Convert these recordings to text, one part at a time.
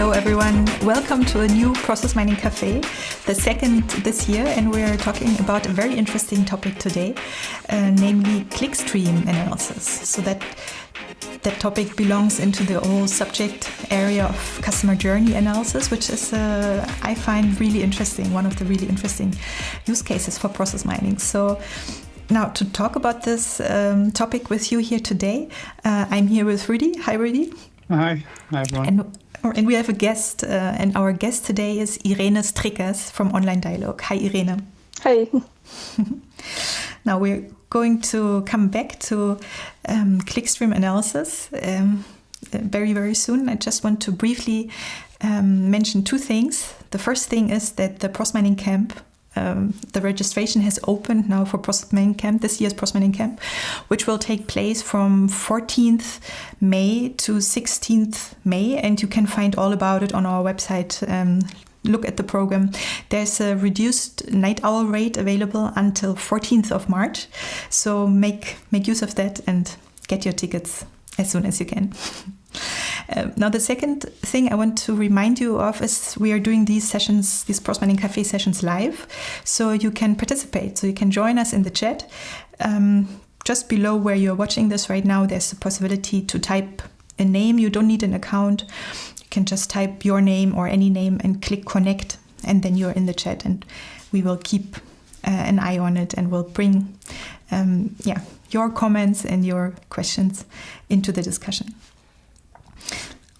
Hello everyone, welcome to a new Process Mining Café, the second this year, and we're talking about a very interesting topic today, namely clickstream analysis. So that topic belongs into the whole subject area of customer journey analysis, which is, I find, really interesting, one of the really interesting use cases for process mining. So now to talk about this topic with you here today, I'm here with Rudy. Hi, Rudy. Hi everyone. And we have a guest, and our guest today is Irene Strickers from Online Dialogue. Hi, Irene. Hi. Now we're going to come back to clickstream analysis very, very soon. I just want to briefly mention two things. The first thing is that the Process Mining Camp, the registration has opened now for Process Mining Camp, this year's Process Mining Camp, which will take place from 14th May to 16th May, and you can find all about it on our website. Look at the program. There's a reduced night owl rate available until 14th of March, so make use of that and get your tickets as soon as you can. Now, the second thing I want to remind you of is we are doing these sessions, these Process Mining Café sessions live, so you can participate, so you can join us in the chat. Just below where you're watching this right now, there's a possibility to type a name. You don't need an account. You can just type your name or any name and click connect, and then you're in the chat, and we will keep an eye on it, and we'll bring your comments and your questions into the discussion.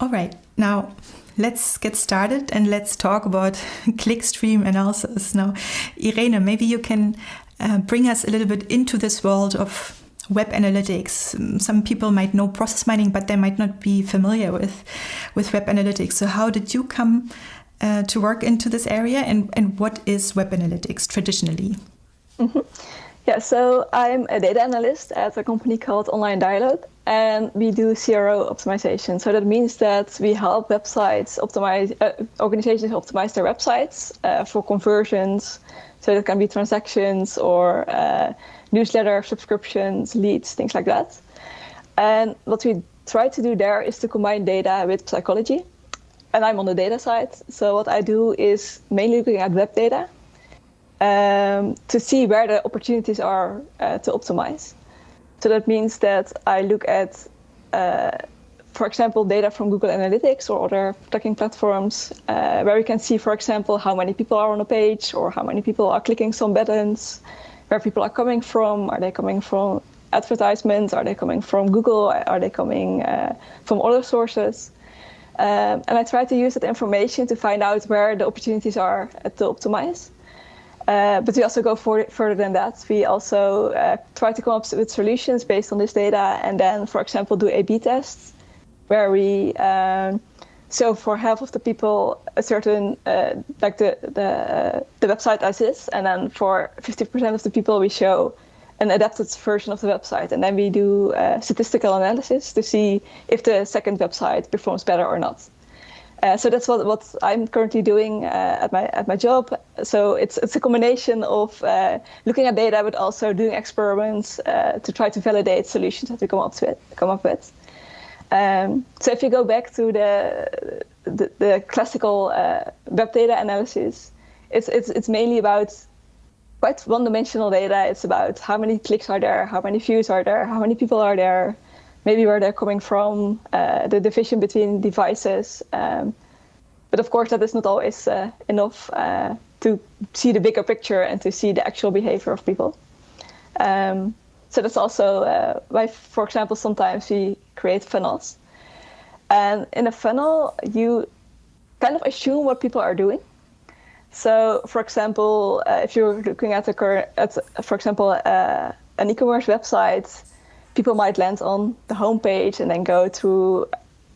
All right, now let's get started and let's talk about clickstream analysis. Now, Irene, maybe you can bring us a little bit into this world of web analytics. Some people might know process mining, but they might not be familiar with web analytics. So how did you come to work into this area, and what is web analytics traditionally? Mm-hmm. Yeah, so I'm a data analyst at a company called Online Dialogue, and we do CRO optimization. So that means that we help websites optimize, organizations optimize their websites for conversions. So that can be transactions or newsletter subscriptions, leads, things like that. And what we try to do there is to combine data with psychology. And I'm on the data side. So what I do is mainly looking at web data, to see where the opportunities are to optimize. So that means that I look at, for example, data from Google Analytics or other tracking platforms, where we can see, for example, how many people are on a page or how many people are clicking some buttons, where people are coming from. Are they coming from advertisements? Are they coming from Google? Are they coming from other sources? And I try to use that information to find out where the opportunities are to optimize. But we also go further than that. We also try to come up with solutions based on this data, and then, for example, do A/B tests, where we show for half of the people a certain, like the website as is, and then for 50% of the people we show an adapted version of the website, and then we do statistical analysis to see if the second website performs better or not. So that's what I'm currently doing at my job. So it's a combination of looking at data, but also doing experiments to try to validate solutions that we come up with. So if you go back to the classical web data analysis, it's mainly about quite one-dimensional data. It's about how many clicks are there, how many views are there, how many people are there, maybe where they're coming from, the division between devices. But of course, that is not always enough to see the bigger picture and to see the actual behavior of people. So that's also why, for example, sometimes we create funnels. And in a funnel, you kind of assume what people are doing. So, for example, if you're looking at for example, an e-commerce website, people might land on the homepage and then go to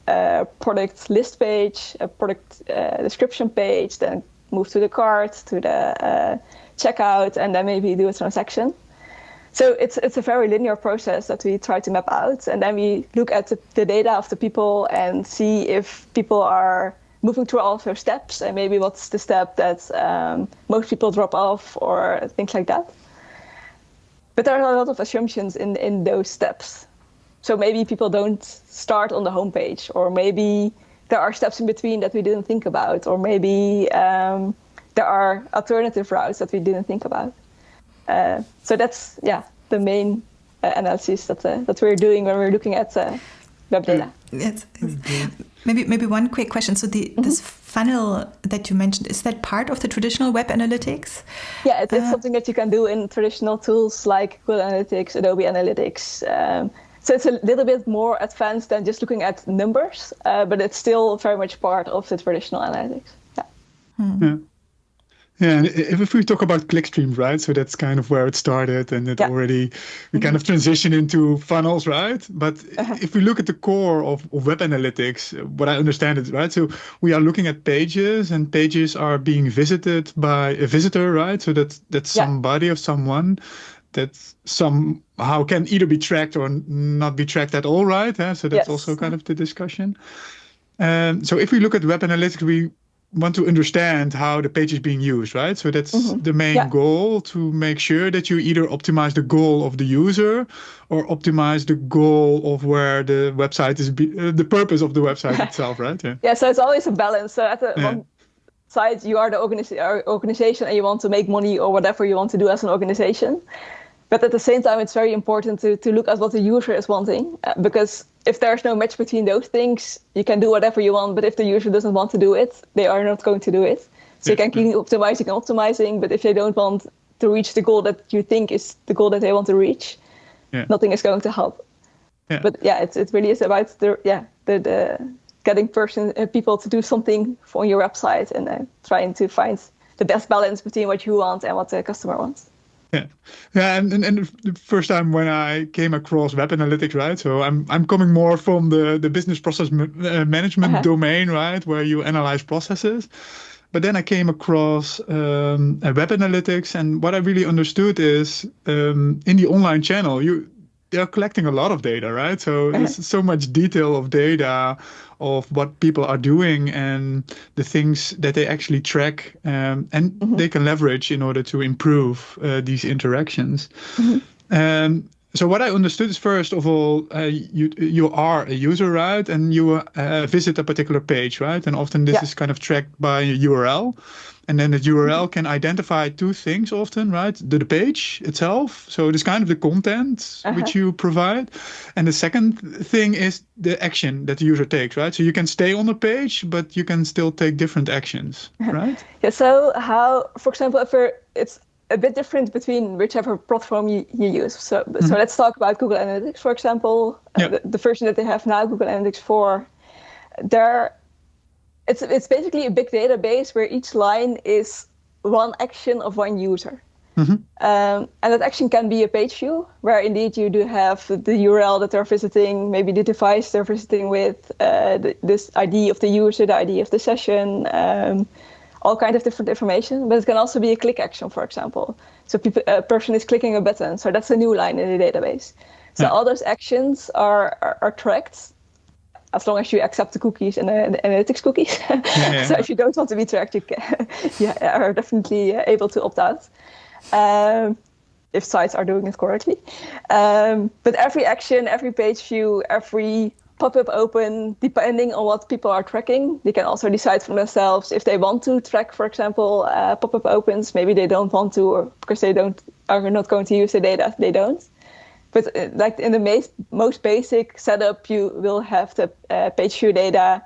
a product list page, a product description page, then move to the cart, to the checkout, and then maybe do a transaction. So it's a very linear process that we try to map out, and then we look at the data of the people and see if people are moving through all of those steps, and maybe what's the step that most people drop off or things like that. But there are a lot of assumptions in those steps. So maybe people don't start on the homepage, or maybe there are steps in between that we didn't think about, or maybe there are alternative routes that we didn't think about. So that's the main analysis that we're doing when we're looking at web data. Maybe one quick question. So this funnel that you mentioned, is that part of the traditional web analytics? Yeah, it's something that you can do in traditional tools like Google Analytics, Adobe Analytics. So it's a little bit more advanced than just looking at numbers, but it's still very much part of the traditional analytics. Yeah, and if we talk about Clickstreams, right? So that's kind of where it started, and it already we kind of transitioned into funnels, right? But if we look at the core of web analytics, what I understand is, right? So we are looking at pages, and pages are being visited by a visitor, right? So that's somebody or someone that somehow can either be tracked or not be tracked at all, right? So that's also kind of the discussion. So if we look at web analytics, we want to understand how the page is being used, right? So that's the main goal, to make sure that you either optimize the goal of the user or optimize the goal of where the website is, the purpose of the website itself, right? So it's always a balance. So at the one side, you are the organization and you want to make money or whatever you want to do as an organization. But at the same time, it's very important to look at what the user is wanting, because if there's no match between those things, you can do whatever you want. But if the user doesn't want to do it, they are not going to do it. So you can keep optimizing, but if they don't want to reach the goal that you think is the goal that they want to reach, nothing is going to help. But it really is about the getting people to do something on your website, and trying to find the best balance between what you want and what the customer wants. And the first time when I came across web analytics, right? So I'm coming more from the business process management domain, right, where you analyze processes. But then I came across web analytics, and what I really understood is in the online channel, they're collecting a lot of data, right? So there's so much detail of data of what people are doing and the things that they actually track, and they can leverage in order to improve these interactions. So what I understood is, first of all, you are a user, right? And you visit a particular page, right? And often this is kind of tracked by a URL. And then the URL can identify two things often, right? The page itself. So it's kind of the content which you provide. And the second thing is the action that the user takes, right? So you can stay on the page, but you can still take different actions, right? So how, for example, it's a bit different between whichever platform you use. So let's talk about Google Analytics, for example. The version that they have now, Google Analytics 4, it's basically a big database where each line is one action of one user. And that action can be a page view, where indeed you do have the URL that they're visiting, maybe the device they're visiting with, this ID of the user, the ID of the session, all kinds of different information. But it can also be a click action, for example. So a person is clicking a button, so that's a new line in the database. So all those actions are tracked, as long as you accept the cookies and the analytics cookies. So if you don't want to be tracked, you are definitely able to opt out, if sites are doing it correctly. But every action, every page view, every pop-up open, depending on what people are tracking, they can also decide for themselves if they want to track, for example, pop-up opens. Maybe they don't want to, or because they are not going to use the data, they don't. But like in the most basic setup, you will have the page view data,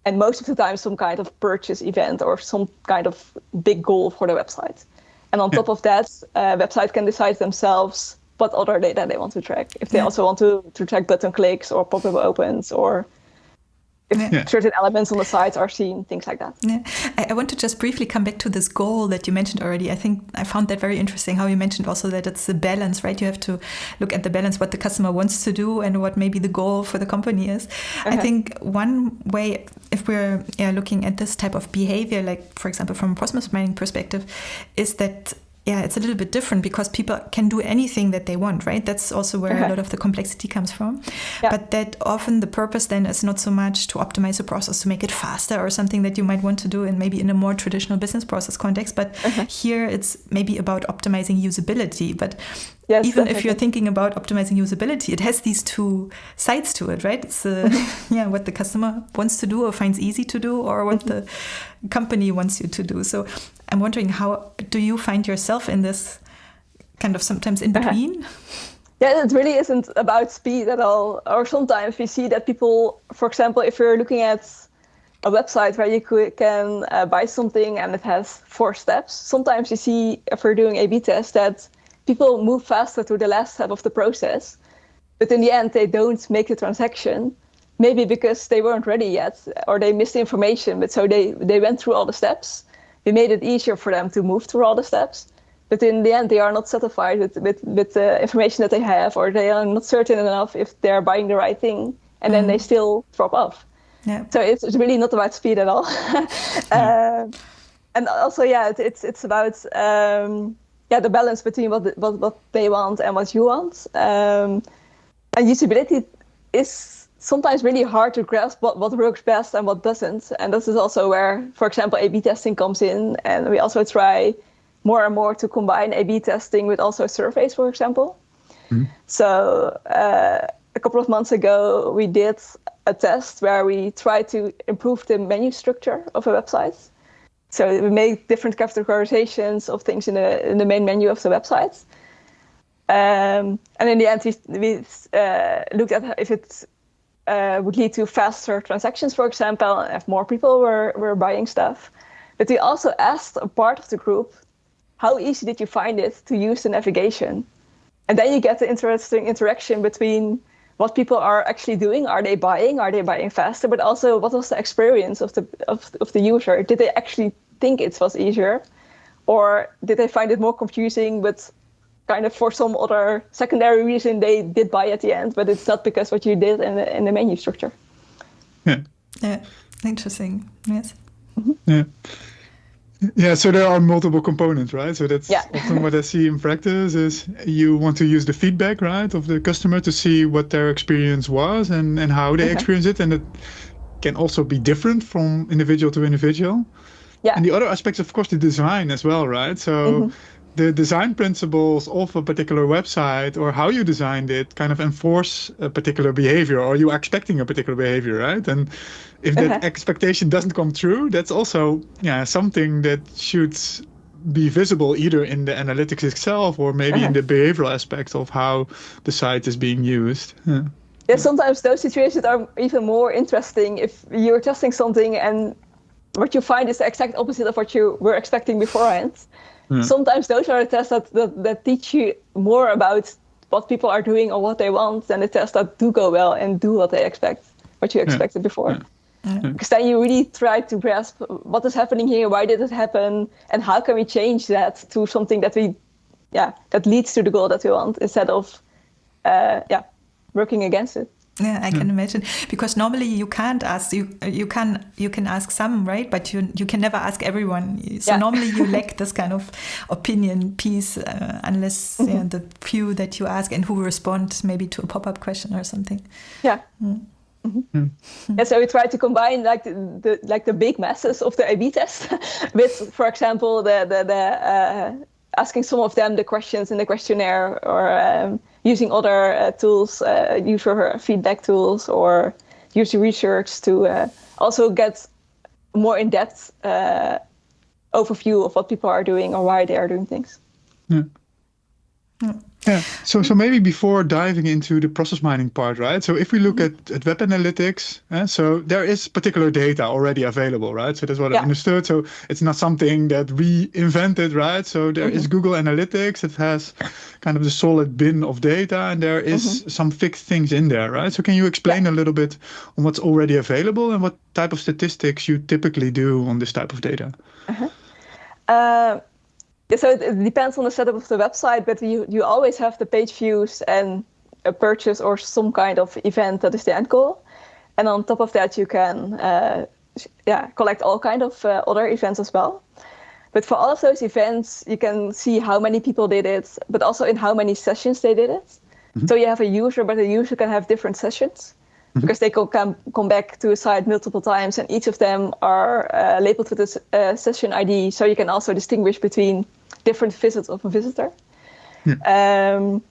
and most of the time some kind of purchase event or some kind of big goal for the website. And on top of that, website can decide themselves what other data they want to track. If they also want to track button clicks or pop-up opens, or if certain elements on the site are seen, things like that. I want to just briefly come back to this goal that you mentioned already. I think I found that very interesting, how you mentioned also that it's the balance, right? You have to look at the balance, what the customer wants to do and what maybe the goal for the company is. I think one way, if we're looking at this type of behavior, like, for example, from a process mining perspective, is that it's a little bit different, because people can do anything that they want, right? That's also where a lot of the complexity comes from. But that often the purpose then is not so much to optimize the process, to make it faster, or something that you might want to do in maybe in a more traditional business process context. But here it's maybe about optimizing usability. But Yes, even definitely. if you're thinking about optimizing usability, it has these two sides to it, right? It's what the customer wants to do or finds easy to do, or what the company wants you to do. So I'm wondering, how do you find yourself in this kind of sometimes in between? Yeah, it really isn't about speed at all. Or sometimes we see that people, for example, if you're looking at a website where you can buy something and it has 4 steps, sometimes you see, if we're doing A/B tests, that people move faster to the last step of the process, but in the end they don't make the transaction, maybe because they weren't ready yet or they missed the information, but so they went through all the steps. We made it easier for them to move through all the steps, but in the end they are not satisfied with the information that they have, or they are not certain enough if they're buying the right thing, and then they still drop off. Yeah. So it's really not about speed at all. And also, it's about the balance between what they want and what you want. And usability is sometimes really hard to grasp what works best and what doesn't. And this is also where, for example, A/B testing comes in. And we also try more and more to combine A/B testing with also surveys, for example. So a couple of months ago, we did a test where we tried to improve the menu structure of a website. So we made different categorizations of things in the main menu of the website. And in the end, we looked at if it would lead to faster transactions, for example, and if more people were buying stuff. But we also asked a part of the group, how easy did you find it to use the navigation? And then you get the interesting interaction between what people are actually doing. Are they buying faster? But also, what was the experience of the user? Did they actually think it was easier? Or did they find it more confusing, but kind of for some other secondary reason they did buy at the end, but it's not because what you did in the menu structure? Yeah, interesting. Yes. Yeah. Yeah, so there are multiple components, right? So that's often what I see in practice is you want to use the feedback, right, of the customer to see what their experience was and how they experience it. And it can also be different from individual to individual. Yeah. And the other aspects, of course, the design as well, right? So the design principles of a particular website or how you designed it kind of enforce a particular behavior, or you're expecting a particular behavior, right? And if that expectation doesn't come true, that's also something that should be visible either in the analytics itself or maybe in the behavioral aspects of how the site is being used. Yeah, sometimes those situations are even more interesting if you're testing something and what you find is the exact opposite of what you were expecting beforehand. Sometimes those are the tests that teach you more about what people are doing or what they want than the tests that do go well and do what they expect, what you expected before. Because then you really try to grasp what is happening here, why did it happen, and how can we change that to something that that leads to the goal that we want, instead of working against it. Yeah, I can imagine, because normally you can't ask you can ask some, right? But you can never ask everyone. So normally you lack this kind of opinion piece unless the few that you ask and who respond maybe to a pop-up question or something. Yeah. Yeah, so we try to combine the big masses of the A/B test with, for example, the asking some of them the questions in the questionnaire, or using other tools, user feedback tools, or user research to also get more in-depth overview of what people are doing or why they are doing things. Yeah. So maybe before diving into the process mining part, right? So if we look at web analytics, so there is particular data already available, right? So that's what I understood. So it's not something that we invented, right? So there is Google Analytics. It has kind of the solid bin of data, and there is some fixed things in there, right? So can you explain a little bit on what's already available and what type of statistics you typically do on this type of data? So it depends on the setup of the website, but you always have the page views and a purchase or some kind of event that is the end goal. And on top of that, you can collect all kind of other events as well. But for all of those events, you can see how many people did it, but also in how many sessions they did it. So you have a user, but a user can have different sessions because they can come back to a site multiple times, and each of them are labeled with a session ID. So you can also distinguish between different visits of a visitor. And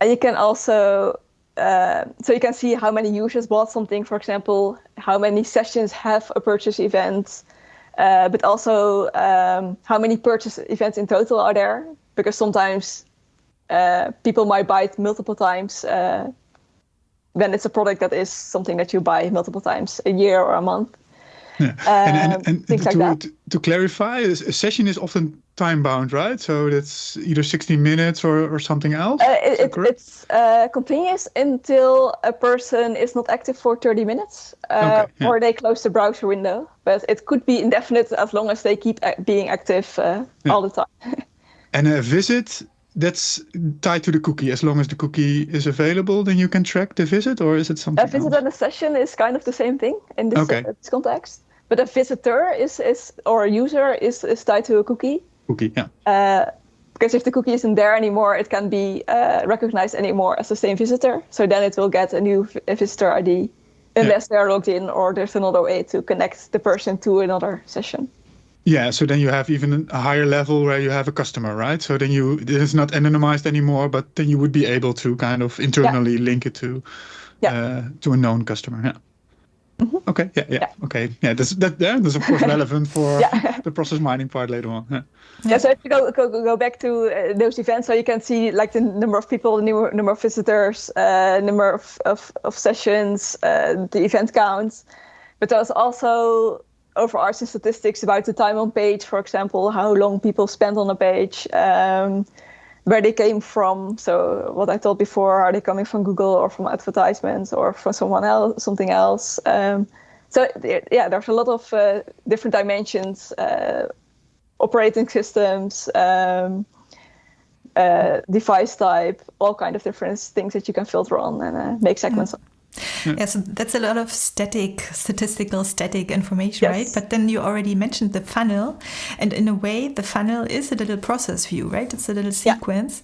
you can also, so you can see how many users bought something, for example, how many sessions have a purchase event, but also how many purchase events in total are there, because sometimes people might buy it multiple times when it's a product that is something that you buy multiple times a year or a month. Yeah. And things like that. To clarify, a session is often time bound, right? So that's either 60 minutes or something else? It's continuous until a person is not active for 30 minutes or they close the browser window. But it could be indefinite as long as they keep being active all the time. And a visit, that's tied to the cookie. As long as the cookie is available, then you can track the visit, or is it something else? A visit and a session is kind of the same thing in this context. But a visitor or a user is tied to a cookie. Cookie, yeah. Because if the cookie isn't there anymore, it can be recognized anymore as the same visitor. So then it will get a new visitor ID unless they're logged in or there's another way to connect the person to another session. Yeah, so then you have even a higher level where you have a customer, right? So then it is not anonymized anymore, but then you would be able to kind of internally link it to a known customer. Yeah. Mm-hmm. Okay. Yeah. Okay. Yeah. That's of course relevant for the process mining part later on. Yeah. So if you go back to those events, so you can see like the number of people, the number of visitors, number of sessions, the event counts, but there's also overarching statistics about the time on page, for example, how long people spent on a page, where they came from. So what I told before, are they coming from Google or from advertisements or from something else? So there's a lot of different dimensions, operating systems, device type, all kind of different things that you can filter on and make segments on. Yeah, so that's a lot of statistical information, right? But then you already mentioned the funnel, and in a way, the funnel is a little process view, right? It's a little sequence.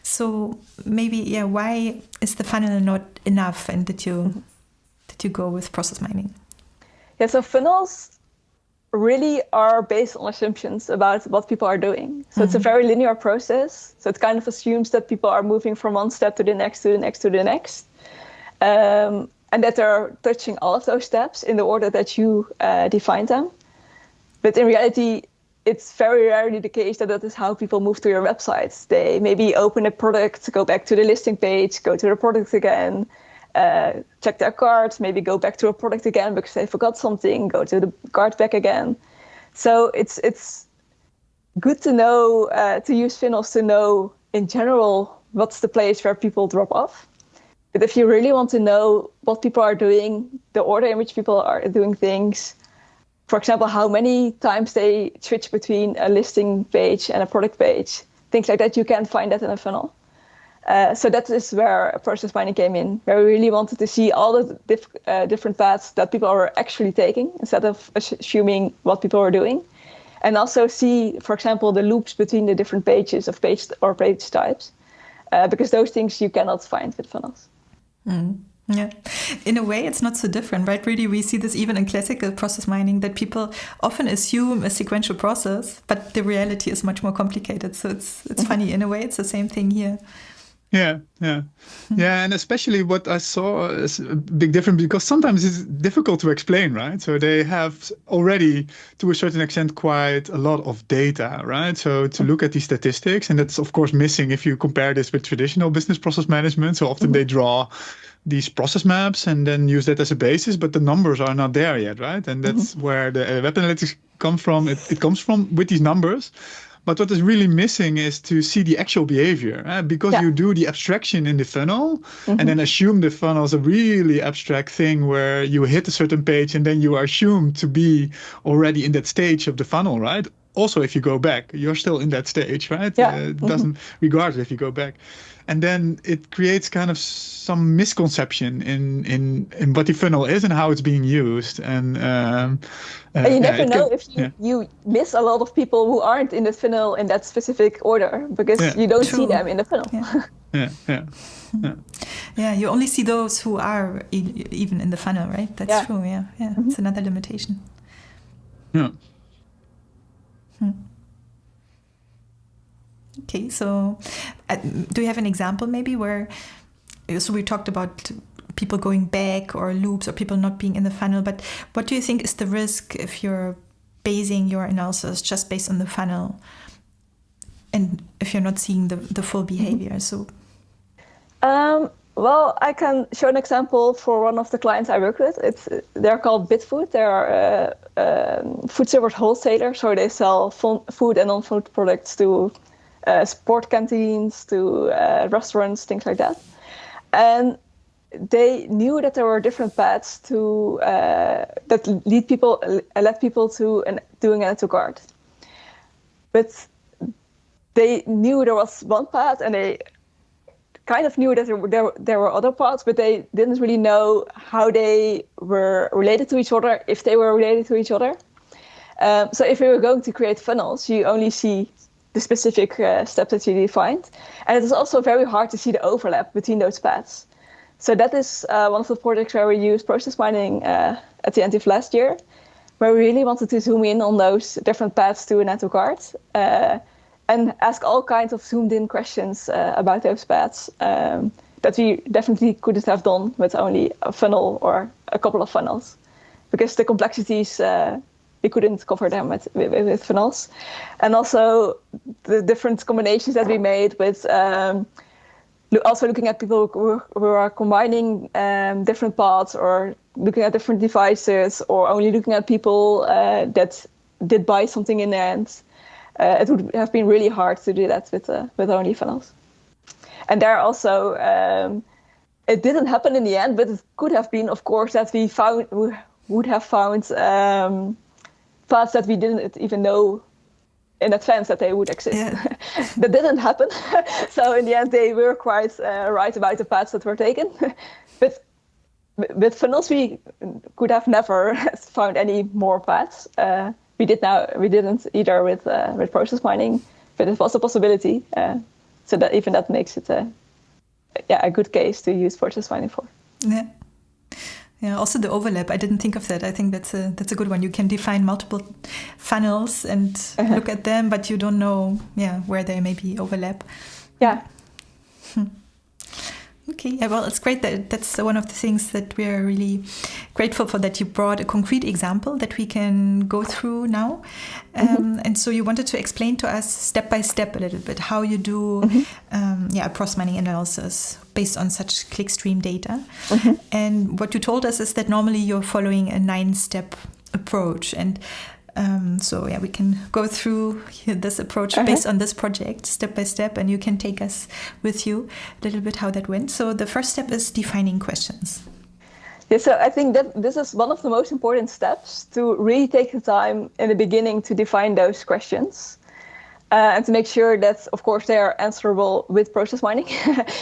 So maybe, why is the funnel not enough? And did you go with process mining? Yeah, so funnels really are based on assumptions about what people are doing. So it's a very linear process. So it kind of assumes that people are moving from one step to the next, to the next, to the next. And that they're touching all of those steps in the order that you define them. But in reality, it's very rarely the case that is how people move to your websites. They maybe open a product, go back to the listing page, go to the product again, check their cart, maybe go back to a product again because they forgot something, go to the cart back again. So it's good to know, to use funnels to know in general what's the place where people drop off. But if you really want to know what people are doing, the order in which people are doing things, for example, how many times they switch between a listing page and a product page, things like that, you can find that in a funnel. So that is where process mining came in, where we really wanted to see all the different paths that people are actually taking instead of assuming what people are doing. And also see, for example, the loops between the different pages of page types, because those things you cannot find with funnels. Yeah, in a way, it's not so different, right? Really, we see this even in classical process mining, that people often assume a sequential process, but the reality is much more complicated. So it's funny. In a way, it's the same thing here. Yeah, and especially what I saw is a big difference because sometimes it's difficult to explain, right? So they have already, to a certain extent, quite a lot of data, right? So to look at these statistics, and that's of course missing if you compare this with traditional business process management. So often they draw these process maps and then use that as a basis, but the numbers are not there yet, right? And that's where the web analytics comes from. It comes from with these numbers. But what is really missing is to see the actual behavior, right? Because you do the abstraction in the funnel and then assume the funnel is a really abstract thing where you hit a certain page and then you are assumed to be already in that stage of the funnel, right? Also, if you go back, you're still in that stage, right? It doesn't, regardless if you go back. And then it creates kind of some misconception in what the funnel is and how it's being used. And you never know if you miss a lot of people who aren't in the funnel in that specific order because you don't see them in the funnel. Yeah, you only see those who are even in the funnel, right? That's true. Yeah. It's another limitation. Okay, so do you have an example maybe where, so we talked about people going back or loops or people not being in the funnel, but what do you think is the risk if you're basing your analysis just based on the funnel and if you're not seeing the full behavior? So, well, I can show an example for one of the clients I work with. They're called Bitfood. They are food service wholesaler, so they sell food and non-food products to sport canteens, to restaurants, things like that. And they knew that there were different paths to that led people to doing an add to cart. But they knew there was one path, and they kind of knew that there were other paths, but they didn't really know how they were related to each other, if they were related to each other. So if we were going to create funnels, you only see the specific steps that you defined. And it is also very hard to see the overlap between those paths. So that is one of the projects where we used process mining at the end of last year, where we really wanted to zoom in on those different paths to an add to cart and ask all kinds of zoomed in questions about those paths that we definitely couldn't have done with only a funnel or a couple of funnels, because the complexities, we couldn't cover them with funnels. And also the different combinations that we made with also looking at people who are combining different paths, or looking at different devices, or only looking at people that did buy something in the end. It would have been really hard to do that with only funnels. And there also, it didn't happen in the end, but it could have been, of course, that we would have found paths that we didn't even know in advance that they would exist. Yeah. That didn't happen. So in the end, they were quite right about the paths that were taken. But with funnels, we could have never found any more paths. We didn't either with process mining, but it was a possibility. So that even that makes it a good case to use process mining for. Yeah. Yeah. Also the overlap. I didn't think of that. I think that's a good one. You can define multiple funnels and look at them, but you don't know, where they maybe overlap. Yeah. Okay, yeah, well, it's great that's one of the things that we're really grateful for, that you brought a concrete example that we can go through now. And so you wanted to explain to us step by step a little bit how you do a cross-mining analysis based on such clickstream data. And what you told us is that normally you're following a 9-step approach. And we can go through this approach based on this project step by step, and you can take us with you a little bit how that went. So the first step is defining questions. Yeah, so I think that this is one of the most important steps, to really take the time in the beginning to define those questions and to make sure that, of course, they are answerable with process mining,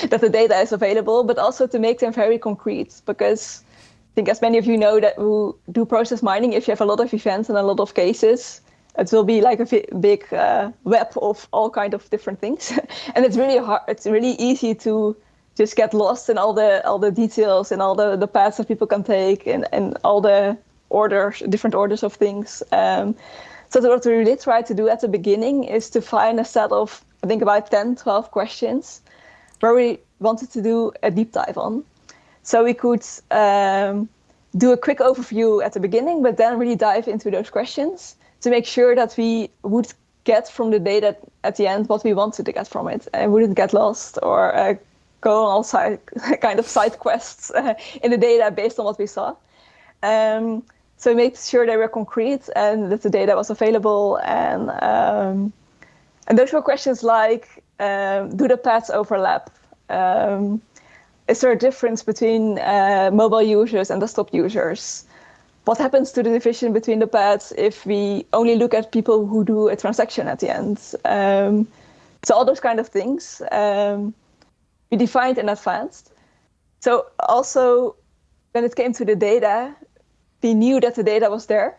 that the data is available, but also to make them very concrete, because I think as many of you know that who do process mining, if you have a lot of events and a lot of cases, it will be like a big web of all kinds of different things. And it's really hard. It's really easy to just get lost in all the details and all the paths that people can take and all the different orders of things. So what we really try to do at the beginning is to find a set of, I think, about 10, 12 questions where we wanted to do a deep dive on. So we could do a quick overview at the beginning, but then really dive into those questions to make sure that we would get from the data at the end what we wanted to get from it, and wouldn't get lost or go on all side quests in the data based on what we saw. So we made sure they were concrete and that the data was available. And those were questions like, do the paths overlap? Is there a difference between mobile users and desktop users? What happens to the division between the paths if we only look at people who do a transaction at the end? So all those kind of things we defined in advance. So also when it came to the data, we knew that the data was there,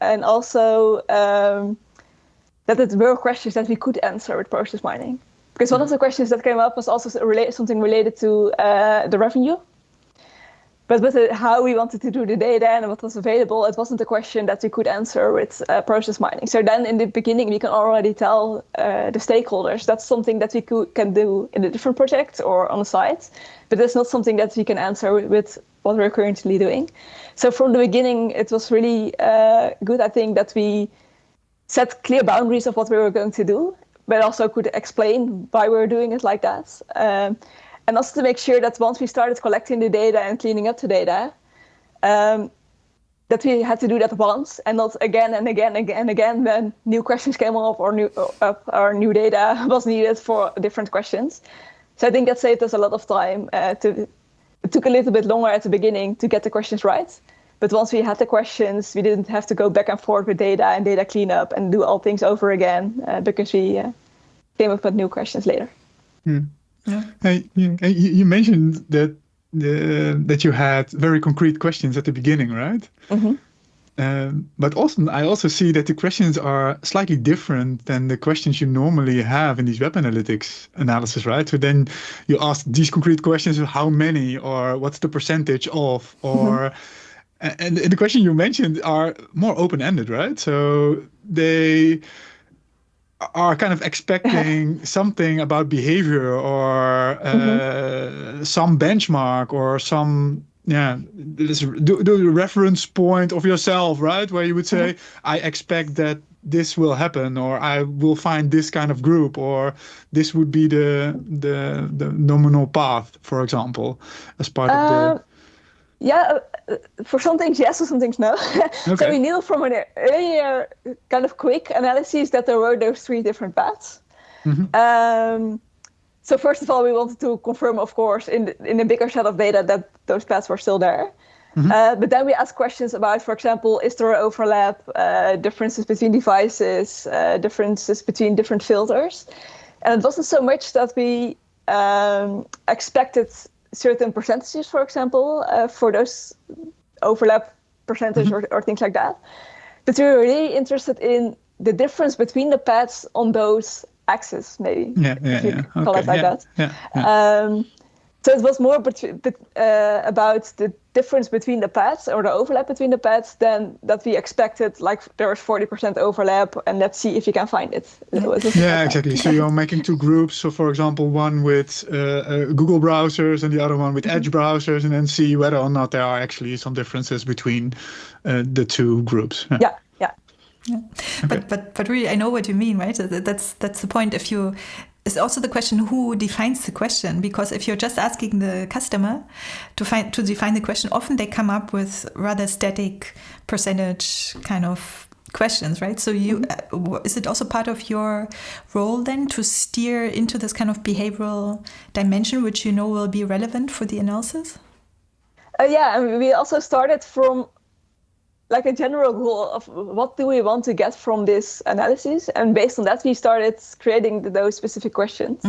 and also that it were questions that we could answer with process mining. Because one of the questions that came up was also something related to the revenue. But with how we wanted to do the data and what was available, it wasn't a question that we could answer with process mining. So then in the beginning, we can already tell the stakeholders that's something that we can do in a different project or on the site, but it's not something that we can answer with what we're currently doing. So from the beginning, it was really good, I think, that we set clear boundaries of what we were going to do, but also could explain why we were doing it like that. And also to make sure that once we started collecting the data and cleaning up the data, that we had to do that once and not again and again and again when new questions came up or new data was needed for different questions. So I think that saved us a lot of time. It took a little bit longer at the beginning to get the questions right. But once we had the questions, we didn't have to go back and forth with data and data cleanup and do all things over again because we came up with new questions later. Yeah. You mentioned that that you had very concrete questions at the beginning, right? Mm-hmm. But I also see that the questions are slightly different than the questions you normally have in these web analytics analysis, right? So then you ask these concrete questions of how many or what's the percentage of, or and the question you mentioned are more open-ended, right? So they are kind of expecting something about behavior or some benchmark or some the reference point of yourself, right? Where you would say, I expect that this will happen, or I will find this kind of group, or this would be the nominal path, for example, as part of the... Yeah, for some things yes, for some things no. Okay. So we knew from an earlier kind of quick analysis that there were those three different paths. Mm-hmm. So first of all, we wanted to confirm, of course, in a bigger set of data that those paths were still there. Mm-hmm. But then we asked questions about, for example, is there overlap, differences between devices, differences between different filters? And it wasn't so much that we expected certain percentages, for example, for those overlap percentage or things like that. But we were really interested in the difference between the paths on those axes, maybe. Call it like that. So it was more about the difference between the paths or the overlap between the paths than that we expected, like there was 40% overlap and let's see if you can find it. Exactly. So you're making two groups. So for example, one with Google browsers and the other one with Edge browsers, and then see whether or not there are actually some differences between the two groups. Yeah. Okay. But really, I know what you mean, right? That's the point. It's also the question who defines the question, because if you're just asking the customer to define the question, often they come up with rather static percentage kind of questions, right? So is it also part of your role then to steer into this kind of behavioral dimension, which you know will be relevant for the analysis? And we also started from like a general goal of what do we want to get from this analysis, and based on that we started creating those specific questions.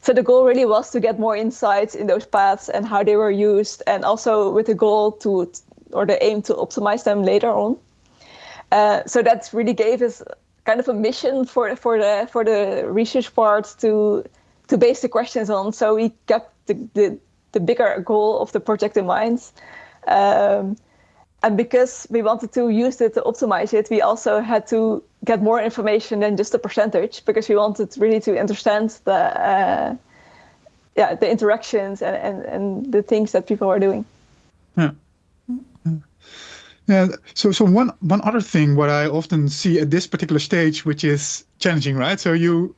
So the goal really was to get more insights in those paths and how they were used, and also with the goal the aim to optimize them later on. So that really gave us kind of a mission for the research part to base the questions on. So we kept the bigger goal of the project in mind. And because we wanted to use it to optimize it, we also had to get more information than just the percentage, because we wanted really to understand the interactions and the things that people are doing. So one other thing what I often see at this particular stage, which is challenging, right? So you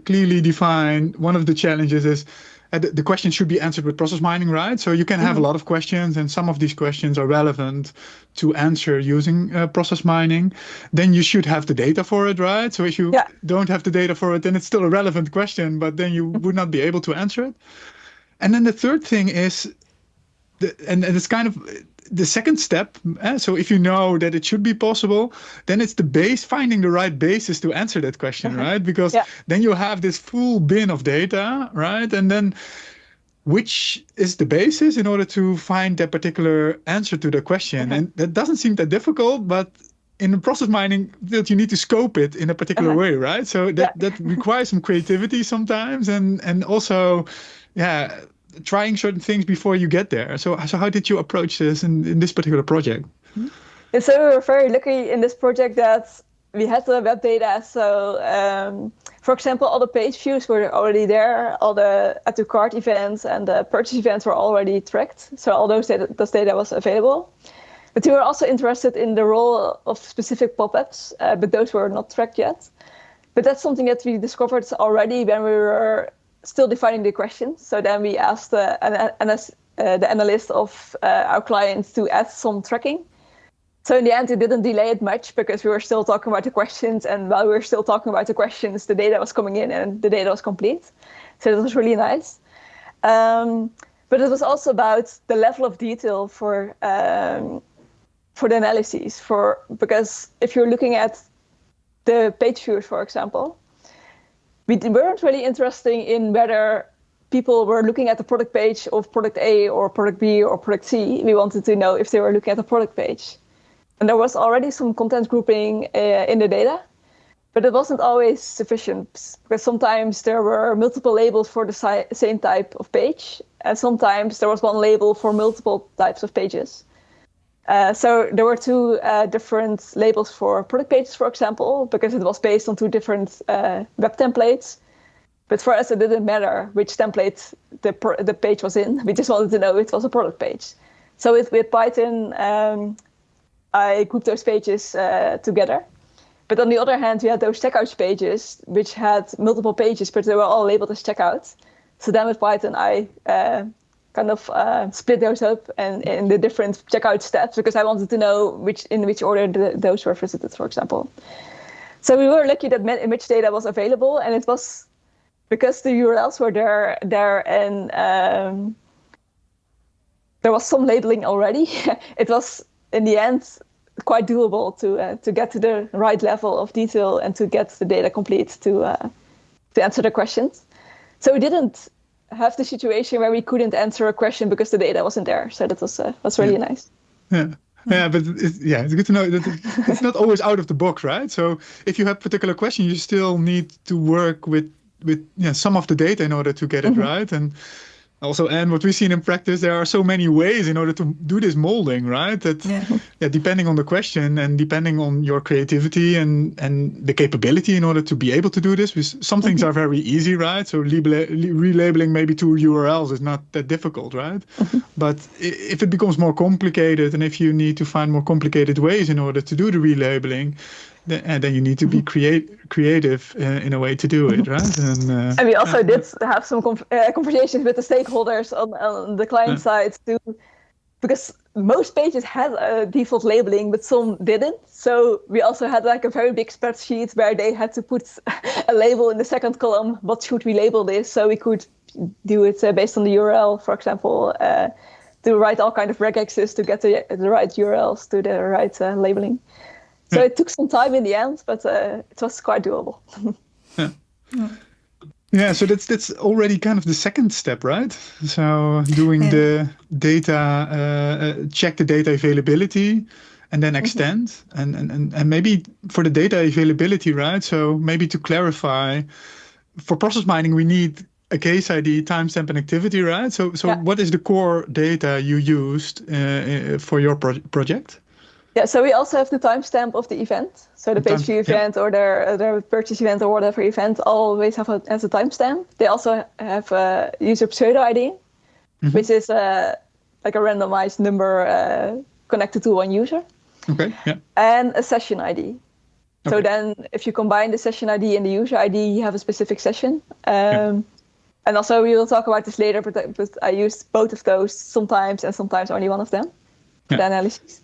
clearly define one of the challenges is the question should be answered with process mining, right? So you can have a lot of questions, and some of these questions are relevant to answer using process mining. Then you should have the data for it, right? So if you don't have the data for it, then it's still a relevant question, but then you would not be able to answer it. And then the third thing is, and it's kind of the second step. So if you know that it should be possible, then it's finding the right basis to answer that question, right? Because then you have this full bin of data, right? And then which is the basis in order to find that particular answer to the question? And that doesn't seem that difficult, but in the process mining, that you need to scope it in a particular way, right? So that requires some creativity sometimes, and also, trying certain things before you get there. So how did you approach this in this particular project? And so we were very lucky in this project that we had the web data. So, for example, all the page views were already there. All the add to cart events and the purchase events were already tracked. So all those data was available. But we were also interested in the role of specific pop-ups, but those were not tracked yet. But that's something that we discovered already when we were still defining the questions. So then we asked the analyst of our clients to add some tracking. So in the end, it didn't delay it much because we were still talking about the questions. And while we were still talking about the questions, the data was coming in and the data was complete. So it was really nice. But it was also about the level of detail for the analyses. Because if you're looking at the page views, for example, we weren't really interested in whether people were looking at the product page of product A or product B or product C. We wanted to know if they were looking at the product page. And there was already some content grouping in the data, but it wasn't always sufficient because sometimes there were multiple labels for the same type of page, and sometimes there was one label for multiple types of pages. So there were two different labels for product pages, for example, because it was based on two different web templates. But for us, it didn't matter which template the page was in. We just wanted to know it was a product page. So with Python, I grouped those pages together. But on the other hand, we had those checkout pages, which had multiple pages, but they were all labeled as checkout. So then with Python, I split those up and in the different checkout steps, because I wanted to know in which order those were visited, for example. So we were lucky that image data was available, and it was because the URLs were there and there was some labeling already. It was, in the end, quite doable to get to the right level of detail and to get the data complete to answer the questions. So we didn't have the situation where we couldn't answer a question because the data wasn't there. So that was really nice. Yeah. Yeah, but it's good to know that it's not always out of the box, right? So if you have a particular question, you still need to work with some of the data in order to get it right. And also, and what we've seen in practice, there are so many ways in order to do this molding, right? That depending on the question and depending on your creativity and the capability in order to be able to do this, some things are very easy, right? So relabeling maybe two URLs is not that difficult, right? But if it becomes more complicated and if you need to find more complicated ways in order to do the relabeling, then you need to be creative in a way to do it, right? And we also did have some conversations with the stakeholders on the client side too, because most pages had a default labeling, but some didn't. So we also had like a very big spreadsheet where they had to put a label in the second column. What should we label this? So we could do it based on the URL, for example, to write all kind of regexes to get the right URLs to the right labeling. So it took some time in the end, but it was quite doable. Yeah, so that's already kind of the second step, right? So doing the data, check the data availability, and then extend. And maybe for the data availability, right? So maybe to clarify, for process mining, we need a case ID, timestamp, and activity, right? So what is the core data you used for your project? Yeah, so we also have the timestamp of the event. So the page view event or the purchase event or whatever event always has a timestamp. They also have a user pseudo ID, which is like a randomized number connected to one user. Okay. Yeah. And a session ID. So then if you combine the session ID and the user ID, you have a specific session. And also we will talk about this later, but I used both of those sometimes and sometimes only one of them for the analysis.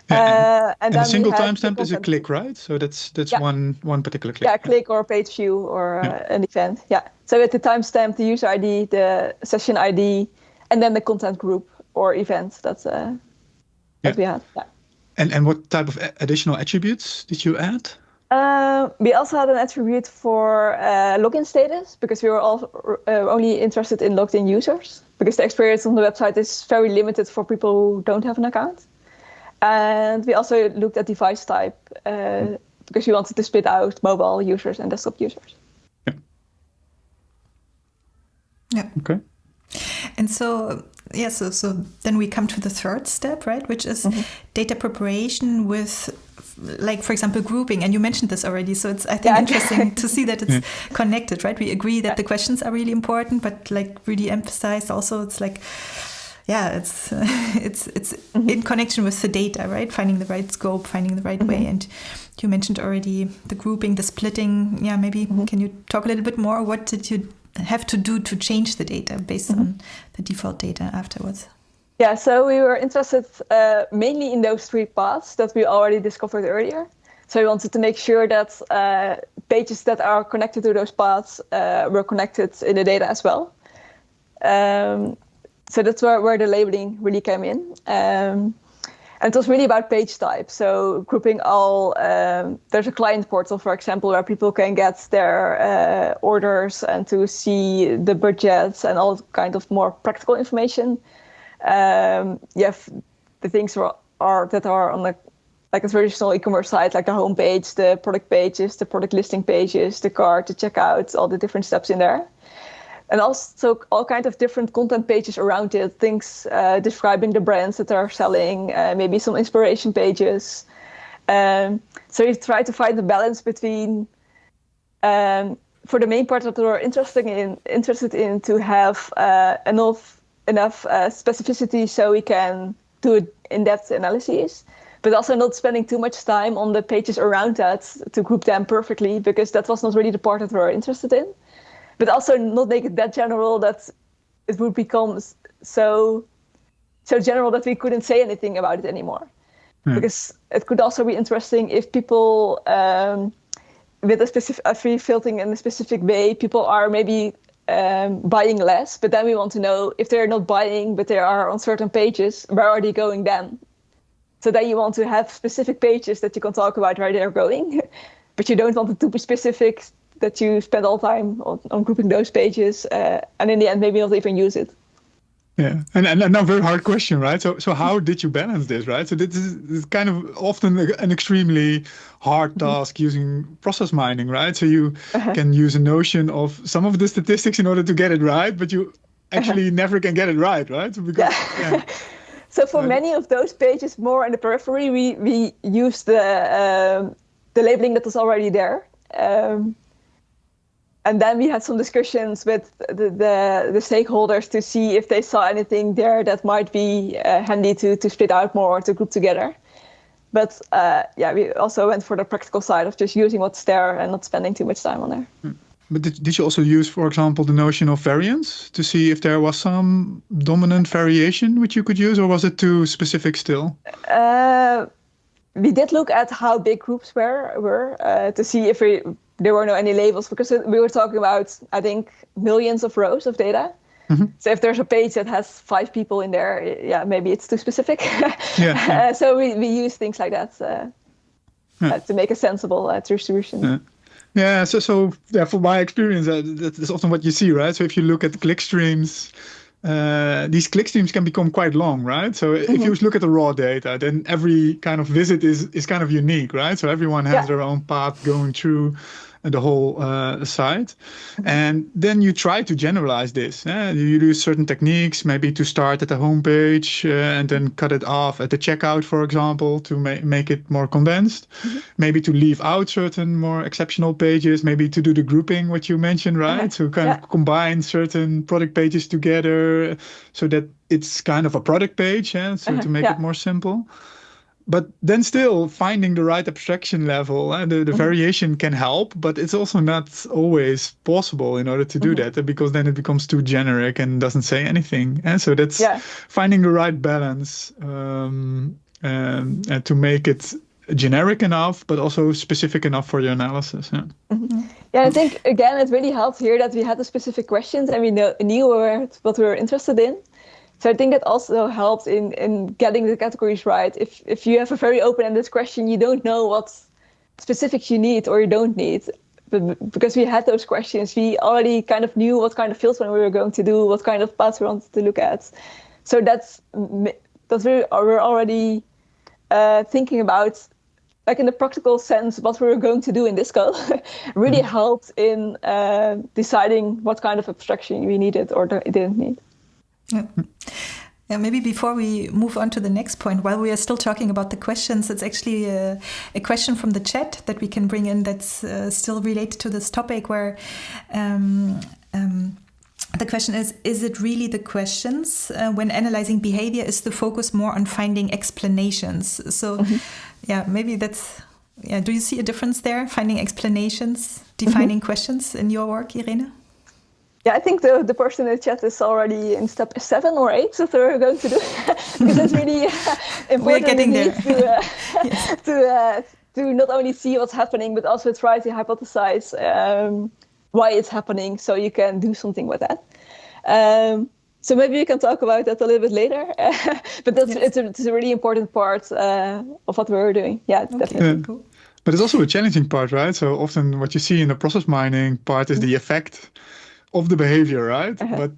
And a single timestamp is a click, right? So that's one particular click. Yeah, click or page view or an event. Yeah. So with the timestamp, the user ID, the session ID, and then the content group or event. That's what we had. Yeah. And what type of additional attributes did you add? We also had an attribute for login status because we were all only interested in logged in users because the experience on the website is very limited for people who don't have an account. And we also looked at device type because we wanted to split out mobile users and desktop users. Yeah. Okay. And so, yeah, so then we come to the third step, right? Which is data preparation with, like, for example, grouping. And you mentioned this already. So it's, I think, interesting to see that it's connected, right? We agree that the questions are really important, but like really emphasized also, it's like, yeah, it's in connection with the data, right? Finding the right scope, finding the right way. And you mentioned already the grouping, the splitting. Yeah, maybe can you talk a little bit more? What did you have to do to change the data based on the default data afterwards? Yeah, so we were interested mainly in those three paths that we already discovered earlier. So we wanted to make sure that pages that are connected to those paths were connected in the data as well. So that's where the labeling really came in. And it was really about page type. So grouping all, there's a client portal, for example, where people can get their orders and to see the budgets and all kind of more practical information. You have the things that are on like a traditional e-commerce site, like the homepage, the product pages, the product listing pages, the cart, the checkout, all the different steps in there. And also all kinds of different content pages around it, things describing the brands that are selling, maybe some inspiration pages. So you try to find the balance between, for the main part that we're interested in to have enough specificity so we can do in-depth analyses, but also not spending too much time on the pages around that to group them perfectly, because that was not really the part that we were interested in. But also not make it that general that it would become so general that we couldn't say anything about it anymore. Because it could also be interesting if people, with a free filtering in a specific way, people are maybe buying less, but then we want to know if they're not buying, but they are on certain pages, where are they going then? So then you want to have specific pages that you can talk about where they're going, but you don't want it to be specific that you spend all time on grouping those pages, and in the end, maybe not even use it. Yeah, and now very hard question, right? So how did you balance this, right? So this is kind of often an extremely hard task using process mining, right? So you can use a notion of some of the statistics in order to get it right, but you actually never can get it right? So because, So for many of those pages, more in the periphery, we use the labeling that was already there. And then we had some discussions with the stakeholders to see if they saw anything there that might be handy to split out more or to group together. But we also went for the practical side of just using what's there and not spending too much time on there. But did you also use, for example, the notion of variance to see if there was some dominant variation which you could use, or was it too specific still? We did look at how big groups were to see if there were any labels, because we were talking about, I think, millions of rows of data. So if there's a page that has 5 people in there, maybe it's too specific. So we use things like that to make a sensible distribution. So from my experience, that's often what you see, right? So if you look at Clickstreams, these Clickstreams can become quite long, right? So if you look at the raw data, then every kind of visit is kind of unique, right? So everyone has their own path going through the whole site. And then you try to generalize this. You use certain techniques, maybe to start at the homepage and then cut it off at the checkout, for example, to make it more condensed. Maybe to leave out certain more exceptional pages, maybe to do the grouping, what you mentioned, right? So kind of combine certain product pages together so that it's kind of a product page, so to make it more simple. But then still finding the right abstraction level, the variation can help, but it's also not always possible in order to do that, because then it becomes too generic and doesn't say anything. And so that's finding the right balance to make it generic enough, but also specific enough for your analysis. I think, again, it really helped here that we had the specific questions and we knew what we were interested in. So I think that also helped in getting the categories right. If you have a very open-ended question, you don't know what specifics you need or you don't need. But because we had those questions, we already kind of knew what kind of fields we were going to do, what kind of paths we wanted to look at. So that's we're already thinking about, like in the practical sense, what we were going to do in this code really helped in deciding what kind of abstraction we needed or didn't need. Yeah. Yeah, maybe before we move on to the next point, while we are still talking about the questions, it's actually a question from the chat that we can bring in that's still related to this topic, where the question is it really the questions? When analyzing behavior, is the focus more on finding explanations? So, yeah, maybe that's, do you see a difference there, finding explanations, defining questions in your work, Irene? Yeah, I think the person in the chat is already in step 7 or 8 that we're going to do, because it's really important. We're getting there. To not only see what's happening, but also try to hypothesize why it's happening, so you can do something with that. So maybe we can talk about that a little bit later. But it's a really important part of what we're doing. Yeah, okay, definitely. Cool. But it's also a challenging part, right? So often what you see in the process mining part is the effect of the behavior, right? But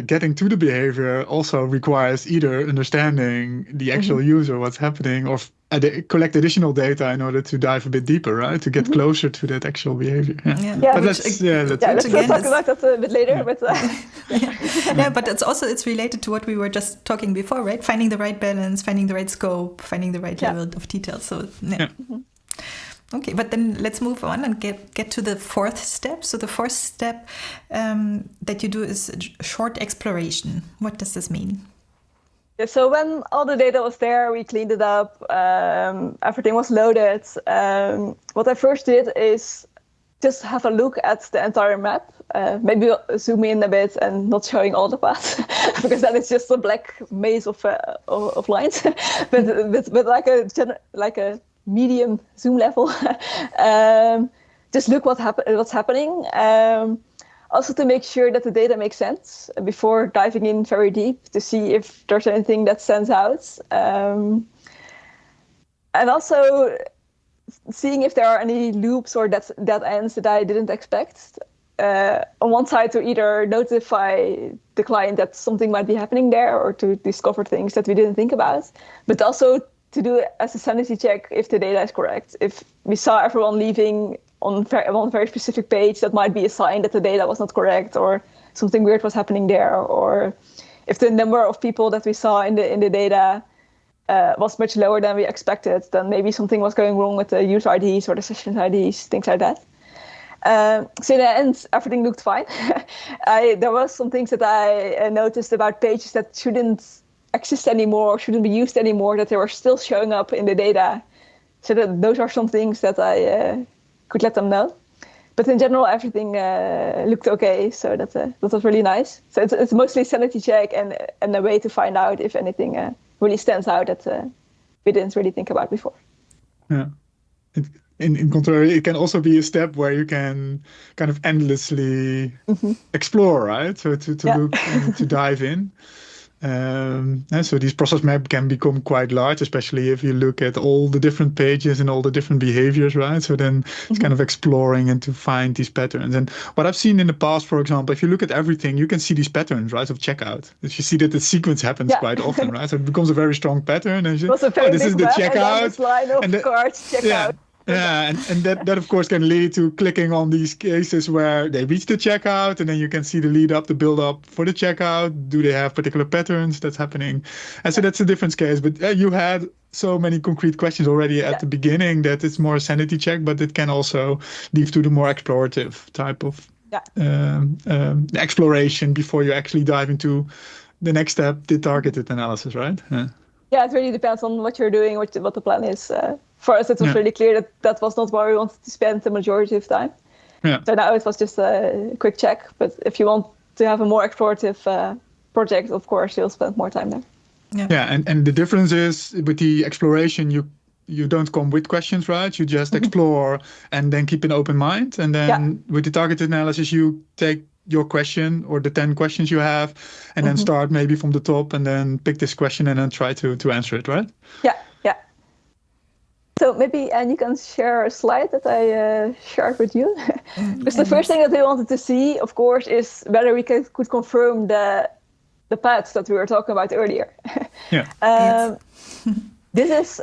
getting to the behavior also requires either understanding the actual user, what's happening, or collect additional data in order to dive a bit deeper, right? To get closer to that actual behavior. But let's talk about that a bit later. But but it's related to what we were just talking before, right? Finding the right balance, finding the right scope, finding the right level of detail. So Okay, but then let's move on and get to the fourth step. So the fourth step that you do is short exploration. What does this mean? Yeah, so when all the data was there, we cleaned it up, everything was loaded. What I first did is just have a look at the entire map. Maybe zoom in a bit and not showing all the paths, because then it's just a black maze of lines. but like a medium zoom level, just look what's happening. Also to make sure that the data makes sense before diving in very deep, to see if there's anything that stands out. And also seeing if there are any loops or dead ends that I didn't expect. On one side, to either notify the client that something might be happening there, or to discover things that we didn't think about, but also to do it as a sanity check if the data is correct. If we saw everyone leaving on one very specific page, that might be a sign that the data was not correct, or something weird was happening there. Or if the number of people that we saw in the data was much lower than we expected, then maybe something was going wrong with the user IDs or the session IDs, things like that. So in the end, everything looked fine. There was some things that I noticed about pages that shouldn't exist anymore, shouldn't be used anymore, that they were still showing up in the data. So that those are some things that I could let them know. But in general, everything looked okay, so that was really nice. So it's mostly sanity check and a way to find out if anything really stands out that we didn't really think about before. Yeah. In contrary, it can also be a step where you can kind of endlessly explore, right? So to look and to dive in. And so these process maps can become quite large, especially if you look at all the different pages and all the different behaviors, right? So then it's kind of exploring and to find these patterns. And what I've seen in the past, for example, if you look at everything, you can see these patterns, right, of checkout. If you see that the sequence happens quite often, right? So it becomes a very strong pattern. And you, this is the checkout. And this line of cards, checkout. Yeah, and that of course can lead to clicking on these cases where they reach the checkout, and then you can see the lead up, the build up for the checkout. Do they have particular patterns that's happening? And so that's a different case. But you had so many concrete questions already at the beginning that it's more a sanity check, but it can also lead to the more explorative type of exploration before you actually dive into the next step, the targeted analysis, right? Yeah, it really depends on what you're doing, what the plan is. For us, it was really clear that was not where we wanted to spend the majority of time. Yeah. So now it was just a quick check. But if you want to have a more explorative project, of course, you'll spend more time there. Yeah, and the difference is with the exploration, you don't come with questions, right? You just explore and then keep an open mind. And then with the targeted analysis, you take your question or the 10 questions you have and then start maybe from the top and then pick this question and then try to answer it, right? Yeah. So maybe, and you can share a slide that I shared with you. Because the first thing that we wanted to see, of course, is whether we could confirm the paths that we were talking about earlier. This is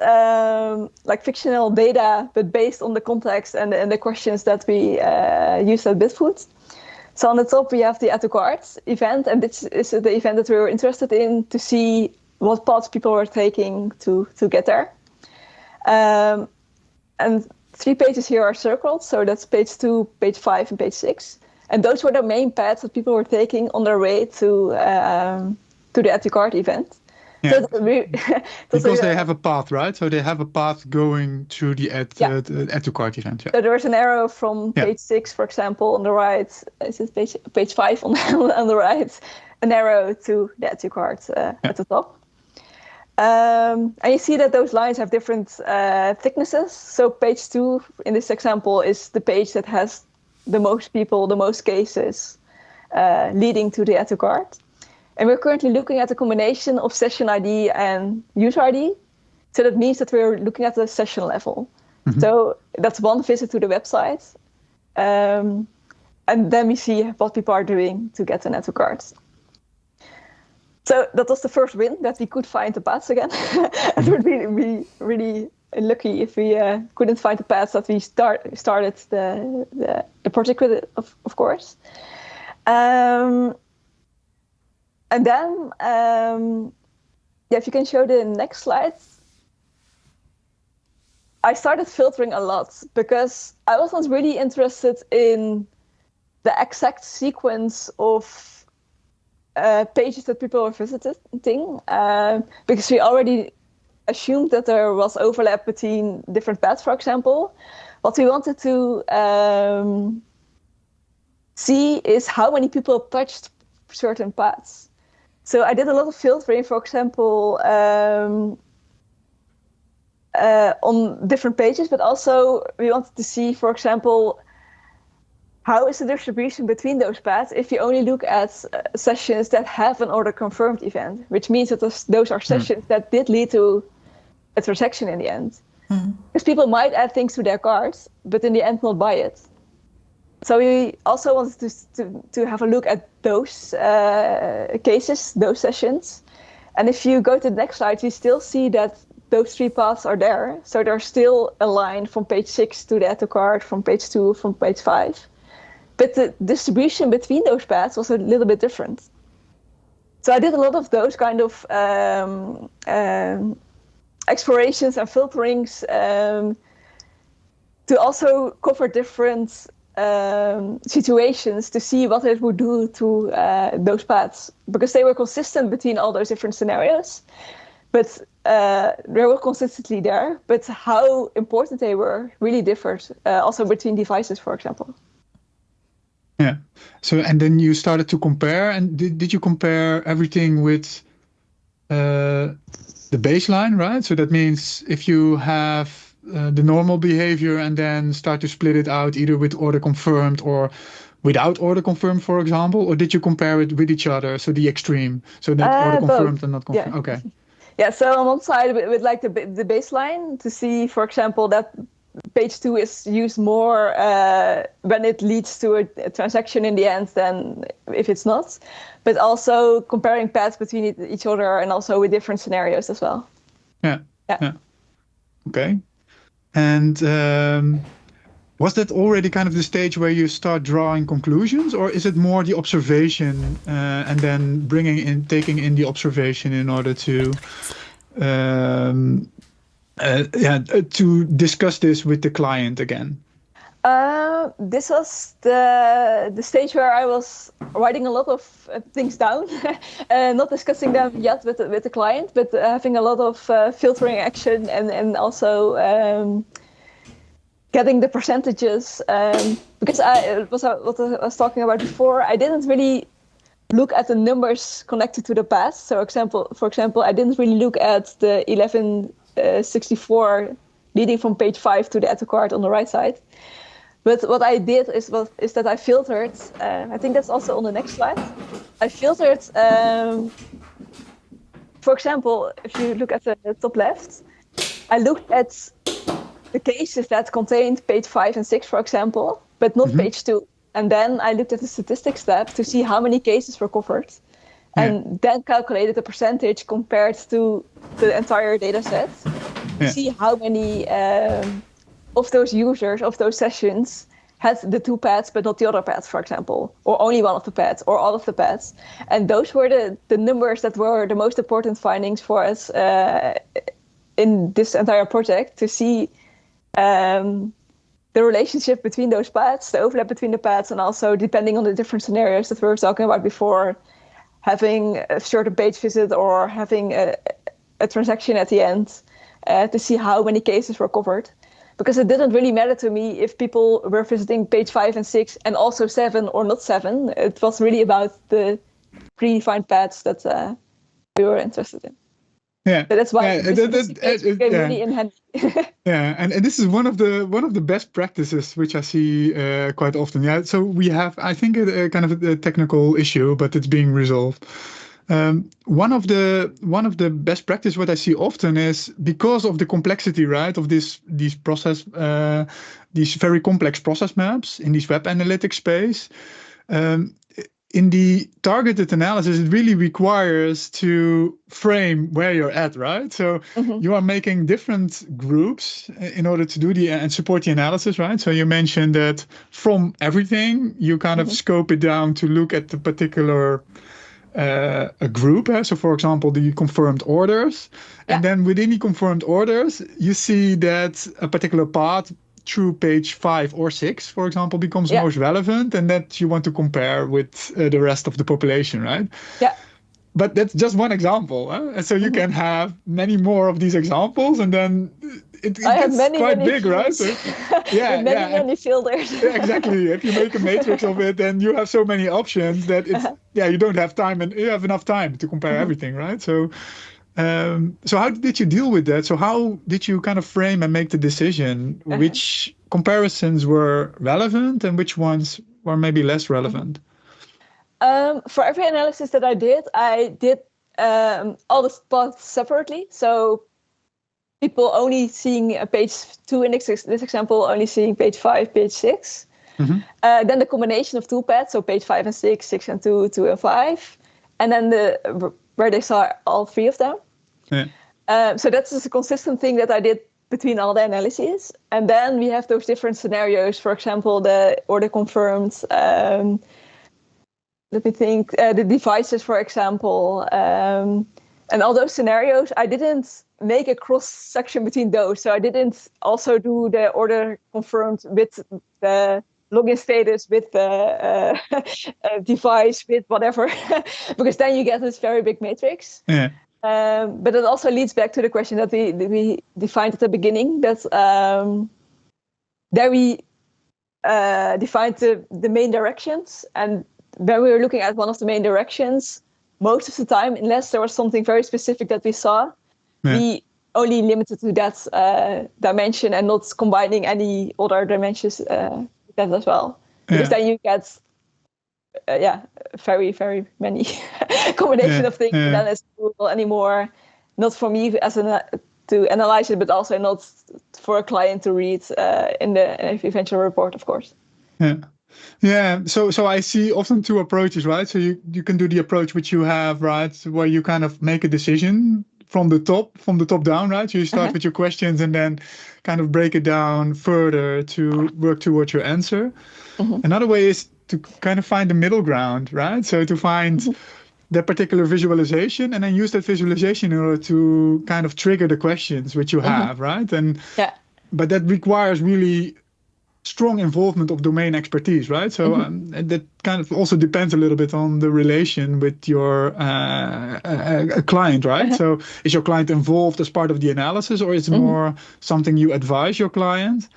like fictional data, but based on the context and the questions that we used at Bitfoot. So on the top, we have the add to cart event, and this is the event that we were interested in to see what paths people were taking to get there. And 3 pages here are circled, so that's page 2, page 5, and page 6. And those were the main paths that people were taking on their way to the add to cart event. Yeah. So because they have a path, right? So they have a path going to the add to cart event. Yeah. So there was an arrow from page 6, for example, on the right. Is it page 5 on the right? An arrow to the add to cart at the top. And you see that those lines have different thicknesses. So page 2 in this example is the page that has the most people, the most cases leading to the add to cart. And we're currently looking at a combination of session ID and user ID. So that means that we're looking at the session level. Mm-hmm. So that's one visit to the website. And then we see what people are doing to get an add to cart. So that was the first win, that we could find the paths again. It would be really lucky if we couldn't find the paths that we started the project with, of course. And then, if you can show the next slide. I started filtering a lot because I wasn't really interested in the exact sequence of pages that people were visiting, because we already assumed that there was overlap between different paths, for example. What we wanted to see is how many people touched certain paths. So I did a lot of filtering, for example, on different pages, but also we wanted to see, for example, how is the distribution between those paths if you only look at sessions that have an order confirmed event, which means that those are sessions that did lead to a transaction in the end. Because people might add things to their carts, but in the end not buy it. So we also wanted to have a look at those cases, those sessions. And if you go to the next slide, you still see that those 3 paths are there. So they're still aligned from page 6 to the add to cart, from page 2, from page 5. But the distribution between those paths was a little bit different. So I did a lot of those kind of explorations and filterings to also cover different situations to see what it would do to those paths, because they were consistent between all those different scenarios, but they were consistently there, but how important they were really differed, also between devices, for example. Yeah. So, and then you started to compare, and did you compare everything with the baseline, right? So that means if you have the normal behavior and then start to split it out either with order confirmed or without order confirmed, for example, or did you compare it with each other? So the extreme, so that order confirmed and not confirmed. Yeah. Okay. Yeah. So on one side with like the baseline to see, for example, that page 2 is used more when it leads to a transaction in the end than if it's not, but also comparing paths between each other and also with different scenarios as well. Yeah. Okay. And was that already kind of the stage where you start drawing conclusions, or is it more the observation and then taking in the observation in order to to discuss this with the client again? This was the stage where I was writing a lot of things down, not discussing them yet with the client, but having a lot of filtering action and also getting the percentages. Because what I was talking about before, I didn't really look at the numbers connected to the path. So, for example, I didn't really look at the 1164 leading from page 5 to the add to cart on the right side. But what I did is that I filtered, I think that's also on the next slide. I filtered, for example, if you look at the top left, I looked at the cases that contained page 5 and 6, for example, but not page 2. And then I looked at the statistics tab to see how many cases were covered. And then calculated the percentage compared to the entire data set to see how many of those users, of those sessions, had the 2 paths but not the other paths, for example, or only one of the paths, or all of the paths. And those were the numbers that were the most important findings for us in this entire project, to see the relationship between those paths, the overlap between the paths, and also, depending on the different scenarios that we were talking about before, having a shorter page visit or having a transaction at the end, to see how many cases were covered. Because it didn't really matter to me if people were visiting page 5 and 6 and also 7 or not 7. It was really about the predefined paths that we were interested in. Yeah, so that's why this came really in handy. Yeah, and this is one of the best practices which I see quite often. Yeah, so we have, I think, a kind of a technical issue, but it's being resolved. One of the best practice what I see often is, because of the complexity, right, of these very complex process maps in this web analytics space. In the targeted analysis, it really requires to frame where you're at, right? So you are making different groups in order to do and support the analysis, right? So you mentioned that from everything, you kind of scope it down to look at the particular a group. So for example, the confirmed orders. And then within the confirmed orders, you see that a particular path through page 5 or 6, for example, becomes most relevant, and that you want to compare with the rest of the population, right? Yeah. But that's just one example. And so you can have many more of these examples, and then it gets quite big, views. right? So, many filters. Exactly. If you make a matrix of it, then you have so many options that it's you don't have time, and you have enough time to compare everything, right? So so how did you deal with that? So how did you kind of frame and make the decision which comparisons were relevant and which ones were maybe less relevant? For every analysis that I did all the spots separately. So people only seeing page 2 in this example, only seeing page 5, page 6. Then the combination of 2 paths, so page 5 and 6, 6 and 2, 2 and 5. And then where they saw all 3 of them. Yeah. So that's just a consistent thing that I did between all the analyses. And then we have those different scenarios. For example, the order confirmed. Let me think. The devices, for example. And all those scenarios, I didn't make a cross section between those. So I didn't also do the order confirmed with the login status, with the device, with whatever, because then you get this very big matrix. Yeah. But it also leads back to the question that we defined at the beginning, that there we defined the main directions. And when we were looking at one of the main directions, most of the time, unless there was something very specific that we saw, we only limited to that dimension and not combining any other dimensions with that as well. Because then you get very, very many combination of things. And then it's not anymore, not for me to analyze it, but also not for a client to read in the eventual report, of course. Yeah. Yeah, so I see often 2 approaches, right? So you can do the approach which you have, right, where you kind of make a decision from the top down, right? So you start with your questions and then kind of break it down further to work towards your answer. Another way is to kind of find the middle ground, right? So to find that particular visualization and then use that visualization in order to kind of trigger the questions which you have, right? And but that requires really strong involvement of domain expertise, right? So that kind of also depends a little bit on the relation with your client, right? So is your client involved as part of the analysis, or is it more something you advise your client?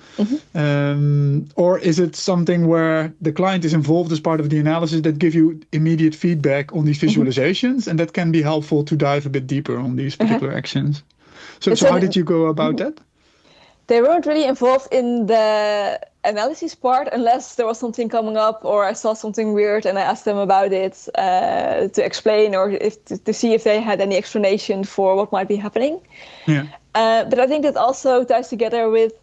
Or is it something where the client is involved as part of the analysis that give you immediate feedback on these visualizations, and that can be helpful to dive a bit deeper on these particular actions? So how did you go about that? They weren't really involved in the analysis part unless there was something coming up or I saw something weird and I asked them about it to explain or to see if they had any explanation for what might be happening. Yeah. But I think that also ties together with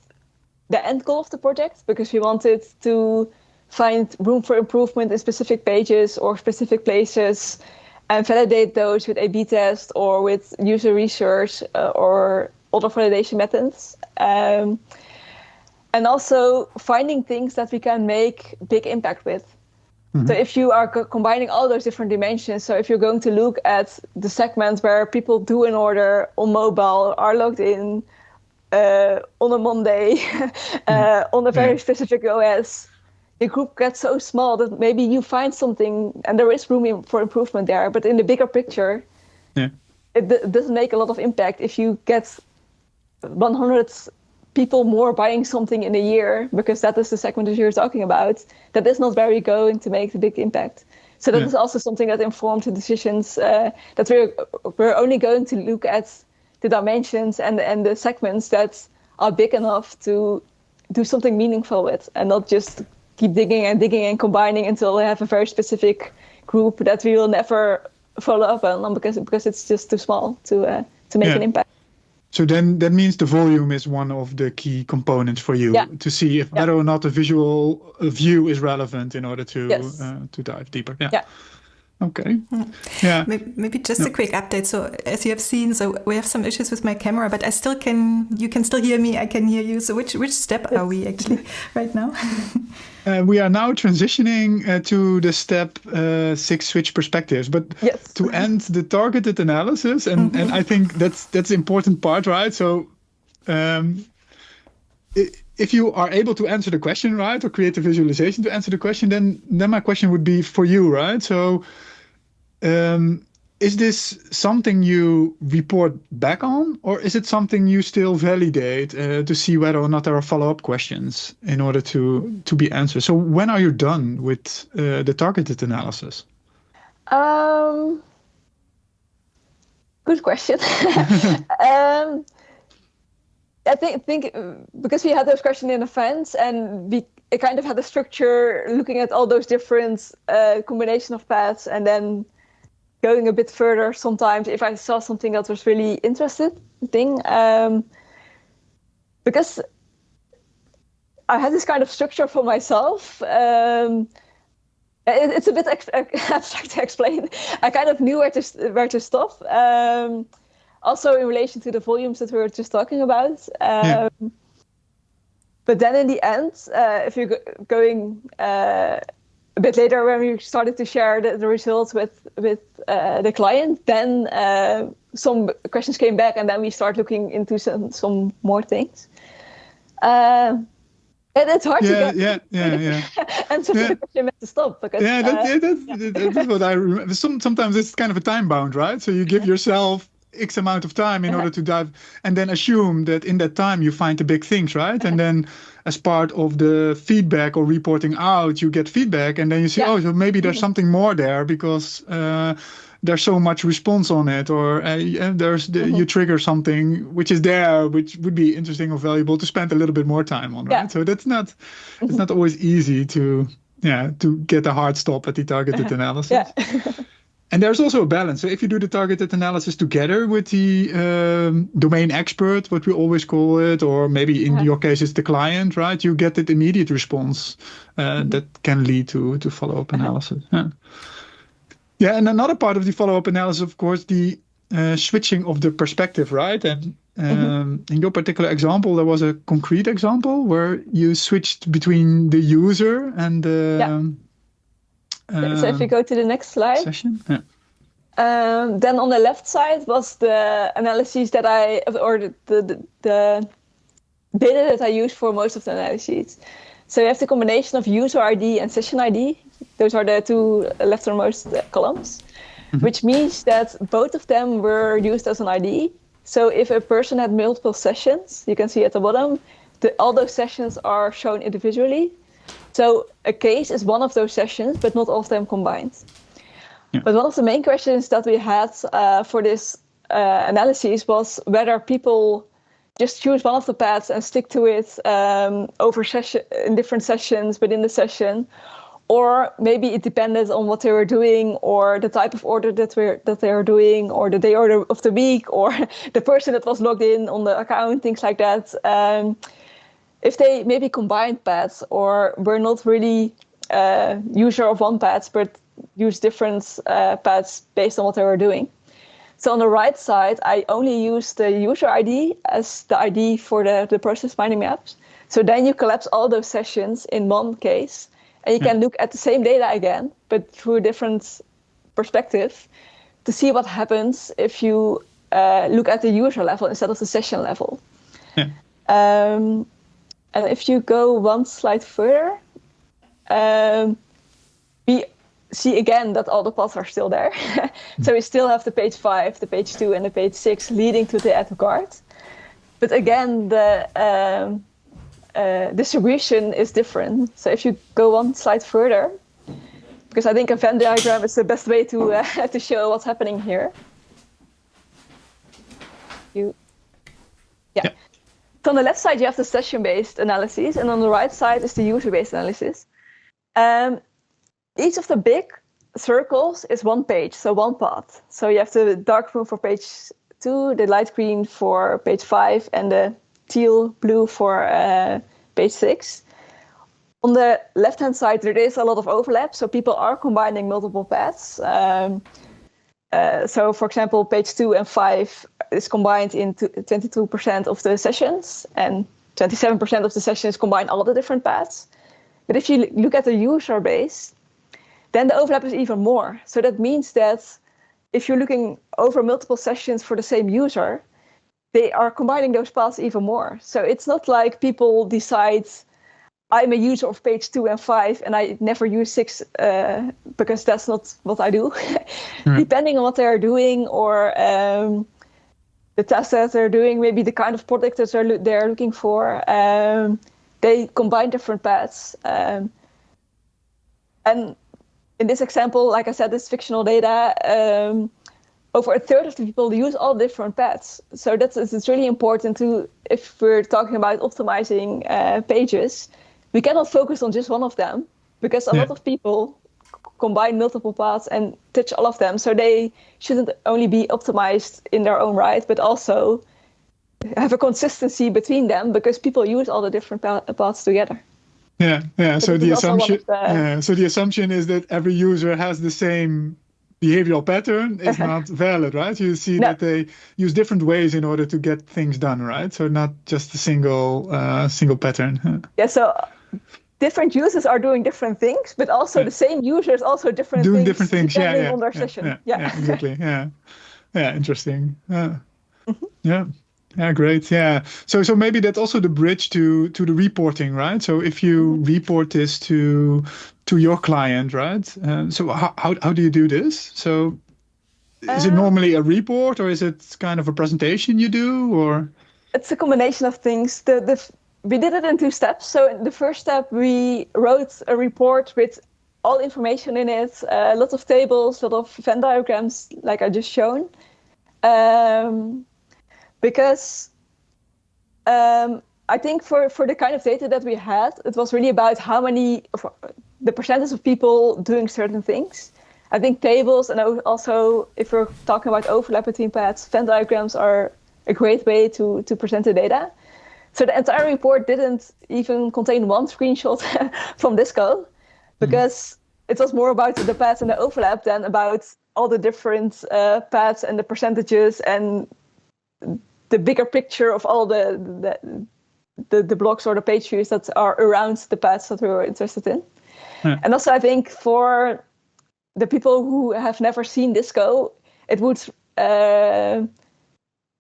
the end goal of the project, because we wanted to find room for improvement in specific pages or specific places and validate those with A/B tests or with user research or other validation methods. And and also finding things that we can make big impact with. So if you are combining all those different dimensions, so if you're going to look at the segment where people do an order on mobile, are logged in on a Monday, on a very specific OS, the group gets so small that maybe you find something, and there is room for improvement there, but in the bigger picture, it doesn't make a lot of impact if you get 100 people more buying something in a year, because that is the segment that you're talking about. That is not very going to make the big impact. So that is also something that informed the decisions that we're only going to look at the dimensions and the segments that are big enough to do something meaningful with, and not just keep digging and combining until we have a very specific group that we will never follow up on because it's just too small to make an impact. So then that means the volume is one of the key components for you to see if whether or not a visual view is relevant in order to dive deeper. Yeah. Okay. Yeah. Maybe just a quick update. So as you have seen, so we have some issues with my camera, but you can still hear me. I can hear you. So which step are we actually right now? We are now transitioning to the step 6 switch perspectives, but to end the targeted analysis, and I think that's the important part, right? So if you are able to answer the question, right, or create a visualization to answer the question, then my question would be for you, right? So is this something you report back on, or is it something you still validate to see whether or not there are follow-up questions in order to be answered? So when are you done with the targeted analysis? Good question. I think because we had those questions in advance, and we kind of had a structure looking at all those different combination of paths, and then going a bit further sometimes if I saw something that was really interesting, because I had this kind of structure for myself. It's a bit abstract to explain. I kind of knew where to stop. Also in relation to the volumes that we were just talking about. But then in the end, if you're going a bit later when we started to share the results with the client, then some questions came back, and then we start looking into some more things. And it's hard to get answer to the question to stop. Because, that's what I remember. Sometimes it's kind of a time bound, right? So you give yourself X amount of time in order to dive, and then assume that in that time you find the big things, right? And then as part of the feedback or reporting out, you get feedback, and then you see, oh, so maybe there's something more there because there's so much response on it, or you trigger something which is there, which would be interesting or valuable to spend a little bit more time on, right? So that's not it's not always easy to get a hard stop at the targeted analysis. And there's also a balance. So if you do the targeted analysis together with the domain expert, what we always call it, or maybe in your case it's the client, right? You get that immediate response that can lead to follow-up analysis. Yeah, and another part of the follow-up analysis, of course, the switching of the perspective, right? And in your particular example, there was a concrete example where you switched between the user and the... so if you go to the next slide, session. Then on the left side was the analyses that the data that I use for most of the analyses. So you have the combination of user ID and session ID. Those are the two leftmost columns, which means that both of them were used as an ID. So if a person had multiple sessions, you can see at the bottom, all those sessions are shown individually. So a case is one of those sessions, but not all of them combined. But one of the main questions that we had for this analysis was whether people just choose one of the paths and stick to it in different sessions within the session, or maybe it depended on what they were doing, or the type of order that they are doing, or the day order of the week, or the person that was logged in on the account, things like that. If they maybe combined paths or were not really user of one path, but use different paths based on what they were doing. So on the right side, I only use the user ID as the ID for the process mining maps. So then you collapse all those sessions in one case, and you can look at the same data again, but through a different perspective, to see what happens if you look at the user level instead of the session level. Yeah. And if you go one slide further, we see again that all the paths are still there. So we still have the page 5, the page 2, and the page 6 leading to the add to cart. But again, the distribution is different. So if you go one slide further, because I think a Venn diagram is the best way to show what's happening here. Yeah. So on the left side, you have the session-based analysis, and on the right side is the user-based analysis. Each of the big circles is one page, so one path. So you have the dark blue for page 2, the light green for page 5, and the teal blue for page 6. On the left-hand side, there is a lot of overlap, so people are combining multiple paths. So, for example, page 2 and 5 is combined into 22% of the sessions, and 27% of the sessions combine all the different paths. But if you look at the user base, then the overlap is even more. So that means that if you're looking over multiple sessions for the same user, they are combining those paths even more. So it's not like people decide, I'm a user of page 2 and 5, and I never use 6 because that's not what I do. Depending on what they're doing, or the task that they're doing, maybe the kind of product that they're looking for, they combine different paths. And in this example, like I said, this fictional data, over a third of the people use all different paths. So it's really important to, if we're talking about optimizing pages, we cannot focus on just one of them, because a lot of people combine multiple paths and touch all of them. So they shouldn't only be optimized in their own right, but also have a consistency between them, because people use all the different paths together. Yeah. So the assumption is that every user has the same behavioral pattern is not valid, right? You see that they use different ways in order to get things done, right? So not just a single pattern. Yeah. So different users are doing different things, but also the same users also doing different things depending on their session. Yeah, exactly. Yeah, interesting. Yeah, great. Yeah. So maybe that's also the bridge to the reporting, right? So if you report this to your client, right? So how do you do this? So is it normally a report, or is it kind of a presentation you do, or? It's a combination of things. We did it in 2 steps. So in the first step, we wrote a report with all information in it, lots of tables, a lot of Venn diagrams, like I just shown. Because I think for the kind of data that we had, it was really about the percentage of people doing certain things. I think tables, and also if we're talking about overlap between paths, Venn diagrams are a great way to present the data. So the entire report didn't even contain one screenshot from Disco, because it was more about the paths and the overlap than about all the different paths and the percentages and the bigger picture of all the blocks or the page views that are around the paths that we were interested in. And also, I think for the people who have never seen Disco, it would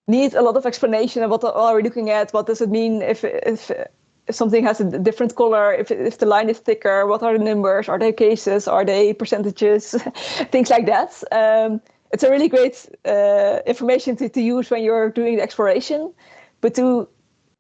need a lot of explanation of what are we looking at, what does it mean if something has a different color, if the line is thicker, what are the numbers, are they cases, are they percentages, things like that. It's a really great information to use when you're doing the exploration, but to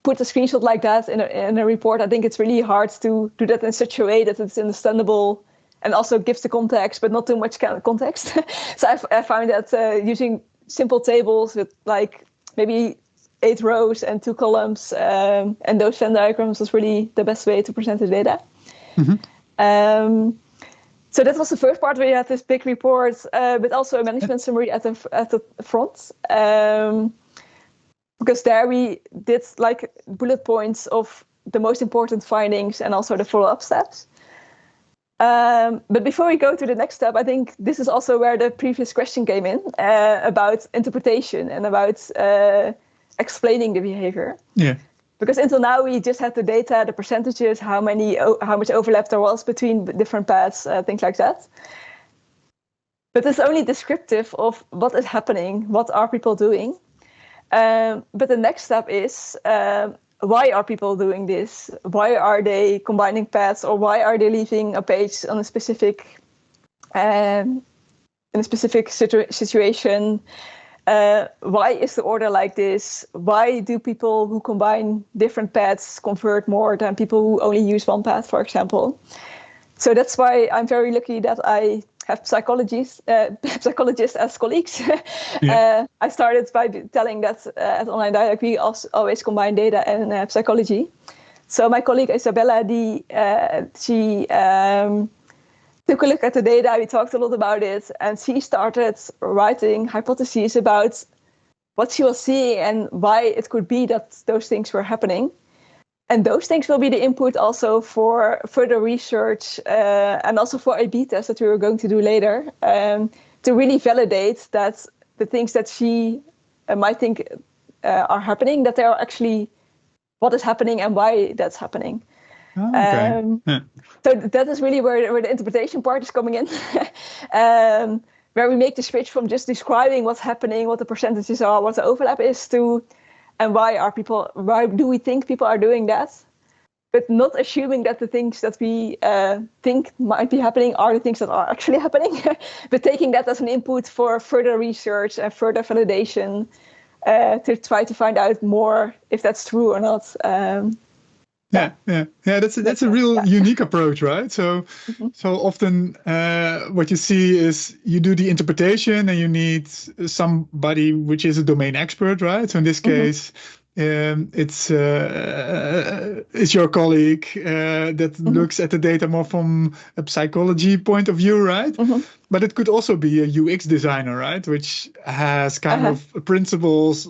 put a screenshot like that in a report, I think it's really hard to do that in such a way that it's understandable and also gives the context, but not too much context. So I find that using simple tables with like maybe 8 rows and 2 columns and those Venn diagrams was really the best way to present the data. So that was the first part where you had this big report, but also a management summary at the front. Because there we did like bullet points of the most important findings and also the follow-up steps. But before we go to the next step, I think this is also where the previous question came in about interpretation and about explaining the behavior. Yeah. because until now we just had the data, the percentages, how much overlap there was between different paths, things like that. But it's only descriptive of what is happening, what are people doing. But the next step is, why are people doing this? Why are they combining paths, or why are they leaving a page on a specific situation? Why is the order like this? Why do people who combine different paths convert more than people who only use one path, for example? So that's why I'm very lucky that I have psychologists as colleagues. Yeah. I started by telling that at Online Dialogue we always combine data and psychology. So my colleague Isabella, she took a look at the data, we talked a lot about it, and she started writing hypotheses about what she was seeing and why it could be that those things were happening. And those things will be the input also for further research and also for A/B tests that we were going to do later, to really validate that the things that she might think are happening, that they are actually what is happening and why that's happening. Oh, okay. So that is really where the interpretation part is coming in, where we make the switch from just describing what's happening, what the percentages are, what the overlap is, to and why do we think people are doing that, but not assuming that the things that we think might be happening are the things that are actually happening, but taking that as an input for further research and further validation, to try to find out more if that's true or not. Yeah. That's a real unique approach, right? So often what you see is you do the interpretation and you need somebody which is a domain expert, right? So in this case, it's your colleague that looks at the data more from a psychology point of view, right? But it could also be a UX designer, right? Which has kind of principles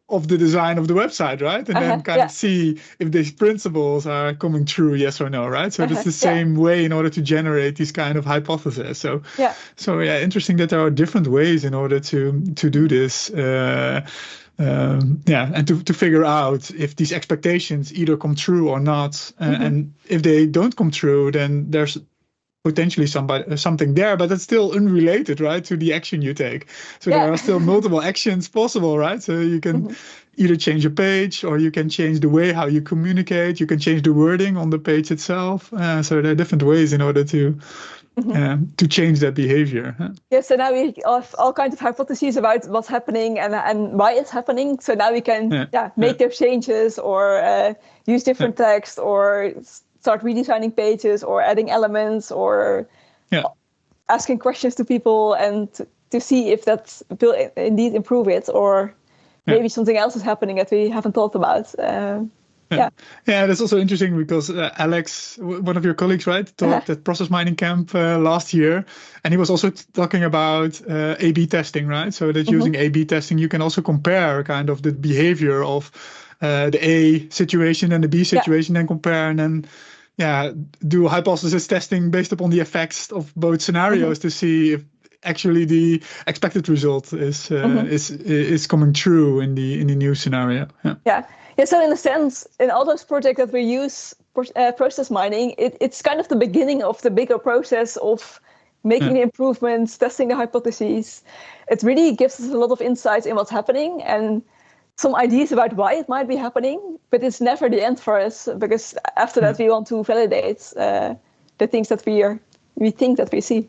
of the design of the website, right? And then kind of see if these principles are coming true, yes or no, right? So it's the same way in order to generate these kind of hypotheses. So interesting that there are different ways in order to do this. And to figure out if these expectations either come true or not. And if they don't come true, then there's potentially something there, but it's still unrelated, right, to the action you take. So there are still multiple actions possible, right? So you can either change a page, or you can change the way how you communicate. You can change the wording on the page itself. So there are different ways in order to change that behavior. Yes, so now we have all kinds of hypotheses about what's happening and why it's happening. So now we can make those changes, or use different text, or start redesigning pages, or adding elements, or asking questions to people, and to see if that's will indeed improve it, or maybe something else is happening that we haven't thought about. That's also interesting because Alex, one of your colleagues, right, talked at Process Mining Camp last year, and he was also talking about A/B testing, right? So that using A/B testing, you can also compare kind of the behavior of the A situation and the B situation, and compare, and then do hypothesis testing based upon the effects of both scenarios to see if actually the expected result is coming true in the new scenario. So in a sense, in all those projects that we use process mining, it's kind of the beginning of the bigger process of making the improvements, testing the hypotheses. It really gives us a lot of insights in what's happening and some ideas about why it might be happening, but it's never the end for us, because after that we want to validate the things that we think that we see.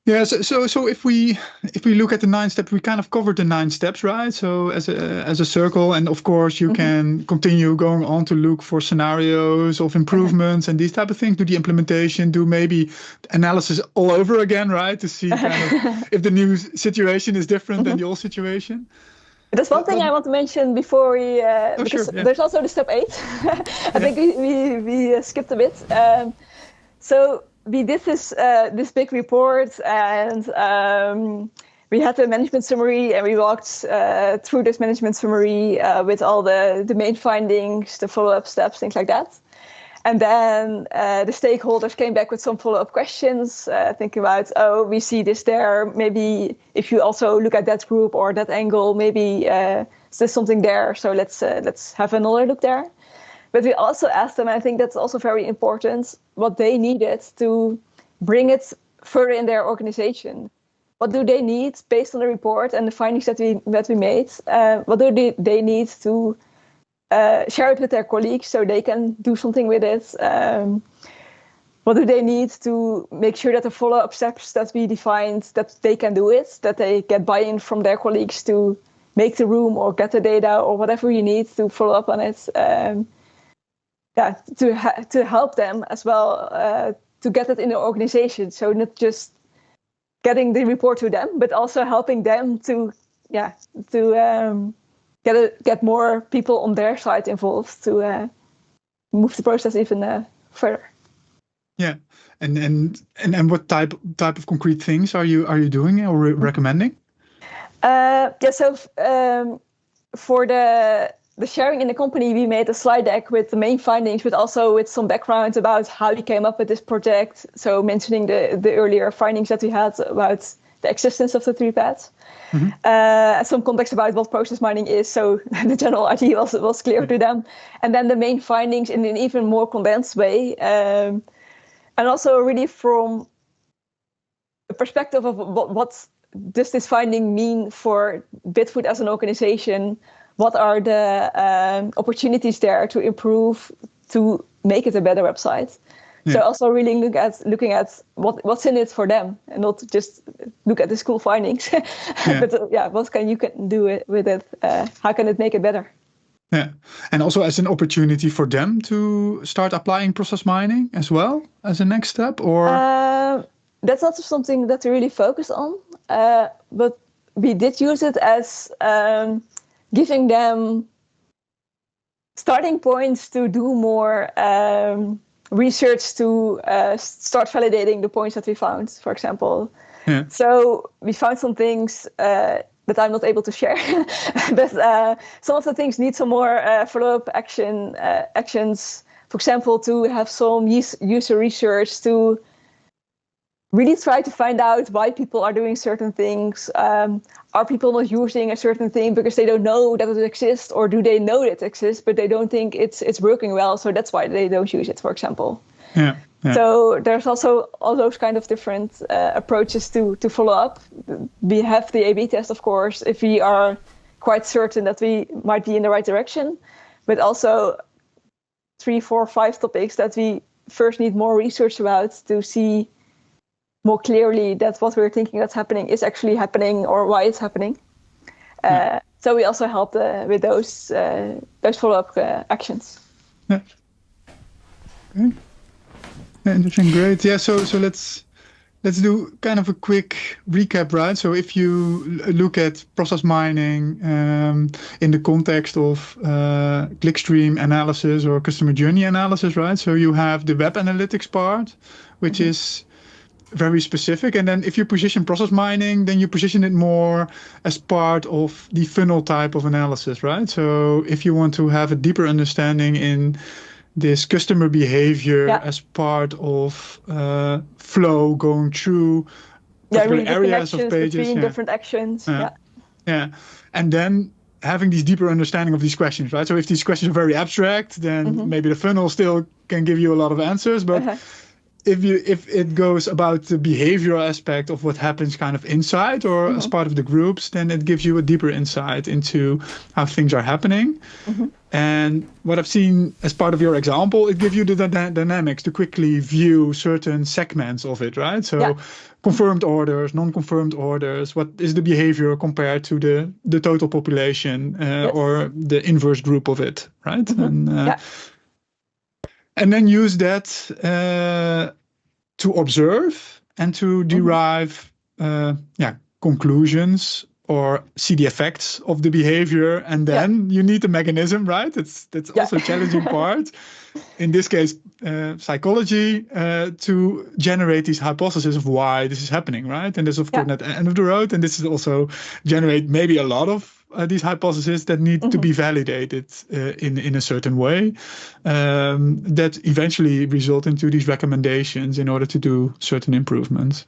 So if we look at the 9 steps, we kind of covered the 9 steps, right? So as a circle, and of course you can continue going on to look for scenarios of improvements and these type of things. Do the implementation, do maybe analysis all over again, right? To see kind of if the new situation is different than the old situation. There's one thing I want to mention before we, there's also the step 8. I think we skipped a bit. So we did this big report, and we had the management summary, and we walked through this management summary with all the main findings, the follow-up steps, things like that. And then the stakeholders came back with some follow-up questions, thinking about, we see this there. Maybe if you also look at that group or that angle, maybe there's something there, so let's have another look there. But we also asked them, and I think that's also very important, what they needed to bring it further in their organization. What do they need based on the report and the findings that we made? What do they need to share it with their colleagues so they can do something with it? What do they need to make sure that the follow-up steps that we defined, that they can do it, that they get buy-in from their colleagues to make the room or get the data or whatever you need to follow up on it. To help them as well to get it in the organization. So not just getting the report to them, but also helping them to get more people on their side involved to move the process even further. Yeah, and what type of concrete things are you doing or recommending? So for the sharing in the company, we made a slide deck with the main findings, but also with some background about how we came up with this project. So mentioning the earlier findings that we had about the existence of the 3 paths. Some context about what process mining is, so the general idea was clear to them. And then the main findings in an even more condensed way. And also really from the perspective of what does this finding mean for Bitfood as an organization? What are the opportunities there to improve, to make it a better website? Yeah. So also really looking at what's in it for them, and not just look at the school findings. But what you can do with it? How can it make it better? Yeah, and also as an opportunity for them to start applying process mining as well as a next step, or that's not something that we really focus on, but we did use it as giving them starting points to do more research to start validating the points that we found, for example. Yeah. So we found some things that I'm not able to share, but some of the things need some more follow-up actions. For example, to have some user research to really try to find out why people are doing certain things. Are people not using a certain thing because they don't know that it exists, or do they know it exists but they don't think it's working well, so that's why they don't use it, for example. Yeah. So there's also all those kind of different approaches to follow up. We have the A/B test, of course, if we are quite certain that we might be in the right direction, but also 3, 4, 5 topics that we first need more research about to see more clearly that what we're thinking that's happening is actually happening, or why it's happening. So we also help with those follow-up actions. Yeah. Okay. Yeah, interesting, great. Yeah, so let's do kind of a quick recap, right? So if you look at process mining in the context of clickstream analysis or customer journey analysis, right? So you have the web analytics part, which is very specific. And then if you position process mining, then you position it more as part of the funnel type of analysis, right? So if you want to have a deeper understanding in this customer behavior as part of flow going through really areas of pages. Between different actions. Yeah. And then having these deeper understanding of these questions, right? So if these questions are very abstract, then maybe the funnel still can give you a lot of answers, but if it goes about the behavioral aspect of what happens kind of inside or as part of the groups, then it gives you a deeper insight into how things are happening. And what I've seen as part of your example, it gives you the dynamics to quickly view certain segments of it, right? So confirmed orders, non-confirmed orders, what is the behavior compared to the total population or the inverse group of it, right? And then use that to observe and to derive conclusions or see the effects of the behavior. And then you need the mechanism, right? That's also a challenging part. In this case, psychology, to generate these hypotheses of why this is happening, right? And this, of course, not the end of the road. And this is also generate maybe a lot of these hypotheses that need to be validated in a certain way that eventually result into these recommendations in order to do certain improvements.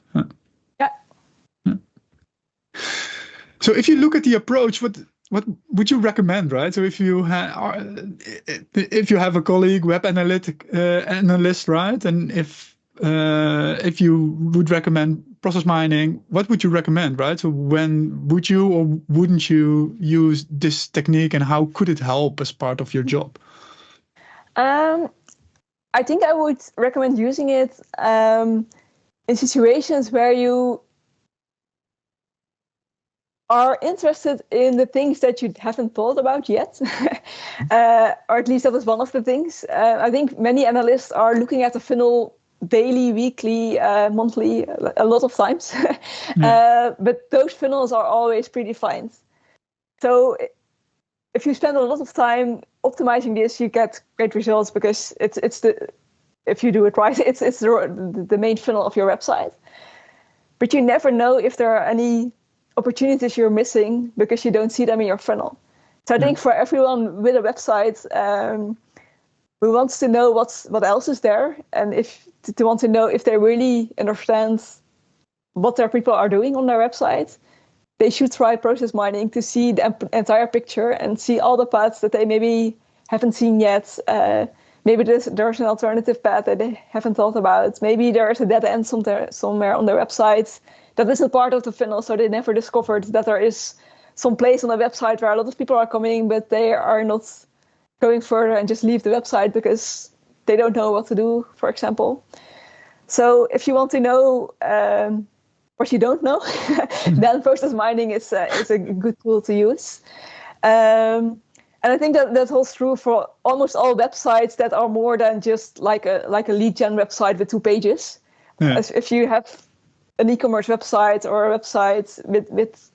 So if you look at the approach, what would you recommend, right? So if you have a colleague, web analyst, right, and if you would recommend process mining, what would you recommend, right? So when would you or wouldn't you use this technique, and how could it help as part of your job? I think I would recommend using it in situations where you are interested in the things that you haven't thought about yet, or at least that is one of the things. I think many analysts are looking at the funnel daily, weekly, monthly, a lot of times. But those funnels are always predefined. So if you spend a lot of time optimizing this, you get great results because if you do it right, it's the main funnel of your website. But you never know if there are any opportunities you're missing because you don't see them in your funnel. So I think for everyone with a website, we want to know what else is there, and to want to know if they really understand what their people are doing on their website, they should try process mining to see the entire picture and see all the paths that they maybe haven't seen yet. Maybe there's an alternative path that they haven't thought about. Maybe there's a dead end somewhere on their website that isn't part of the funnel, so they never discovered that there is some place on the website where a lot of people are coming, but they are not going further and just leave the website because they don't know what to do, for example. So if you want to know what you don't know, then process mining is a good tool to use. And I think that holds true for almost all websites that are more than just like a lead gen website with 2 pages. If you have an e-commerce website or a website with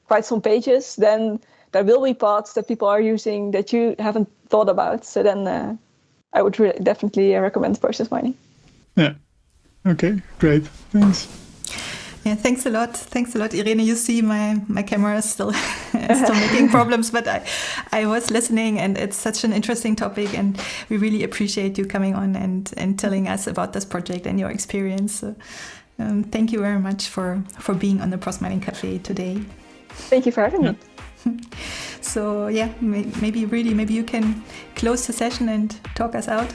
quite some pages, then there will be parts that people are using that you haven't thought about. So then I would definitely recommend process mining. Yeah. Okay, great. Thanks. Yeah, thanks a lot. Thanks a lot, Irene. You see my camera is still making problems, but I was listening, and it's such an interesting topic, and we really appreciate you coming on and telling us about this project and your experience. So, thank you very much for being on the Process Mining Café today. Thank you for having me. So yeah, maybe you can close the session and talk us out.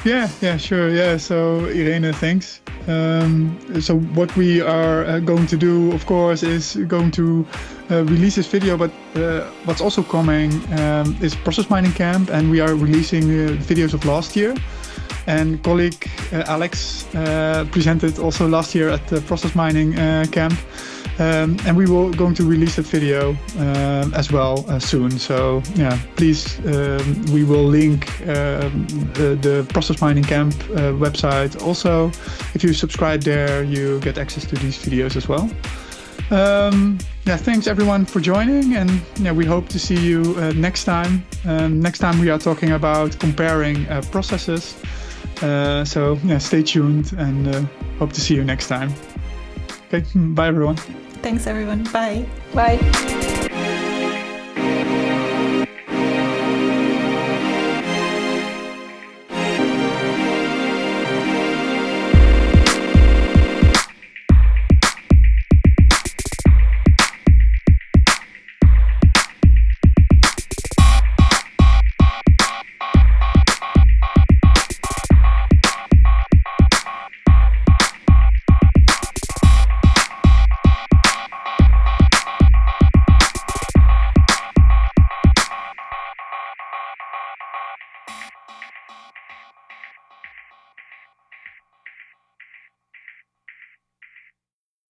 Yeah, sure. Yeah, so Irene, thanks. So what we are going to do, of course, is going to release this video, but what's also coming is Process Mining Camp, and we are releasing videos of last year. And colleague Alex presented also last year at the Process Mining Camp. And we will going to release that video as well soon. So yeah, please, we will link the Process Mining Camp website. Also, if you subscribe there, you get access to these videos as well. Thanks everyone for joining, and we hope to see you next time. Next time we are talking about comparing processes. So stay tuned, and hope to see you next time. Okay, bye everyone. Thanks everyone. Bye. Bye.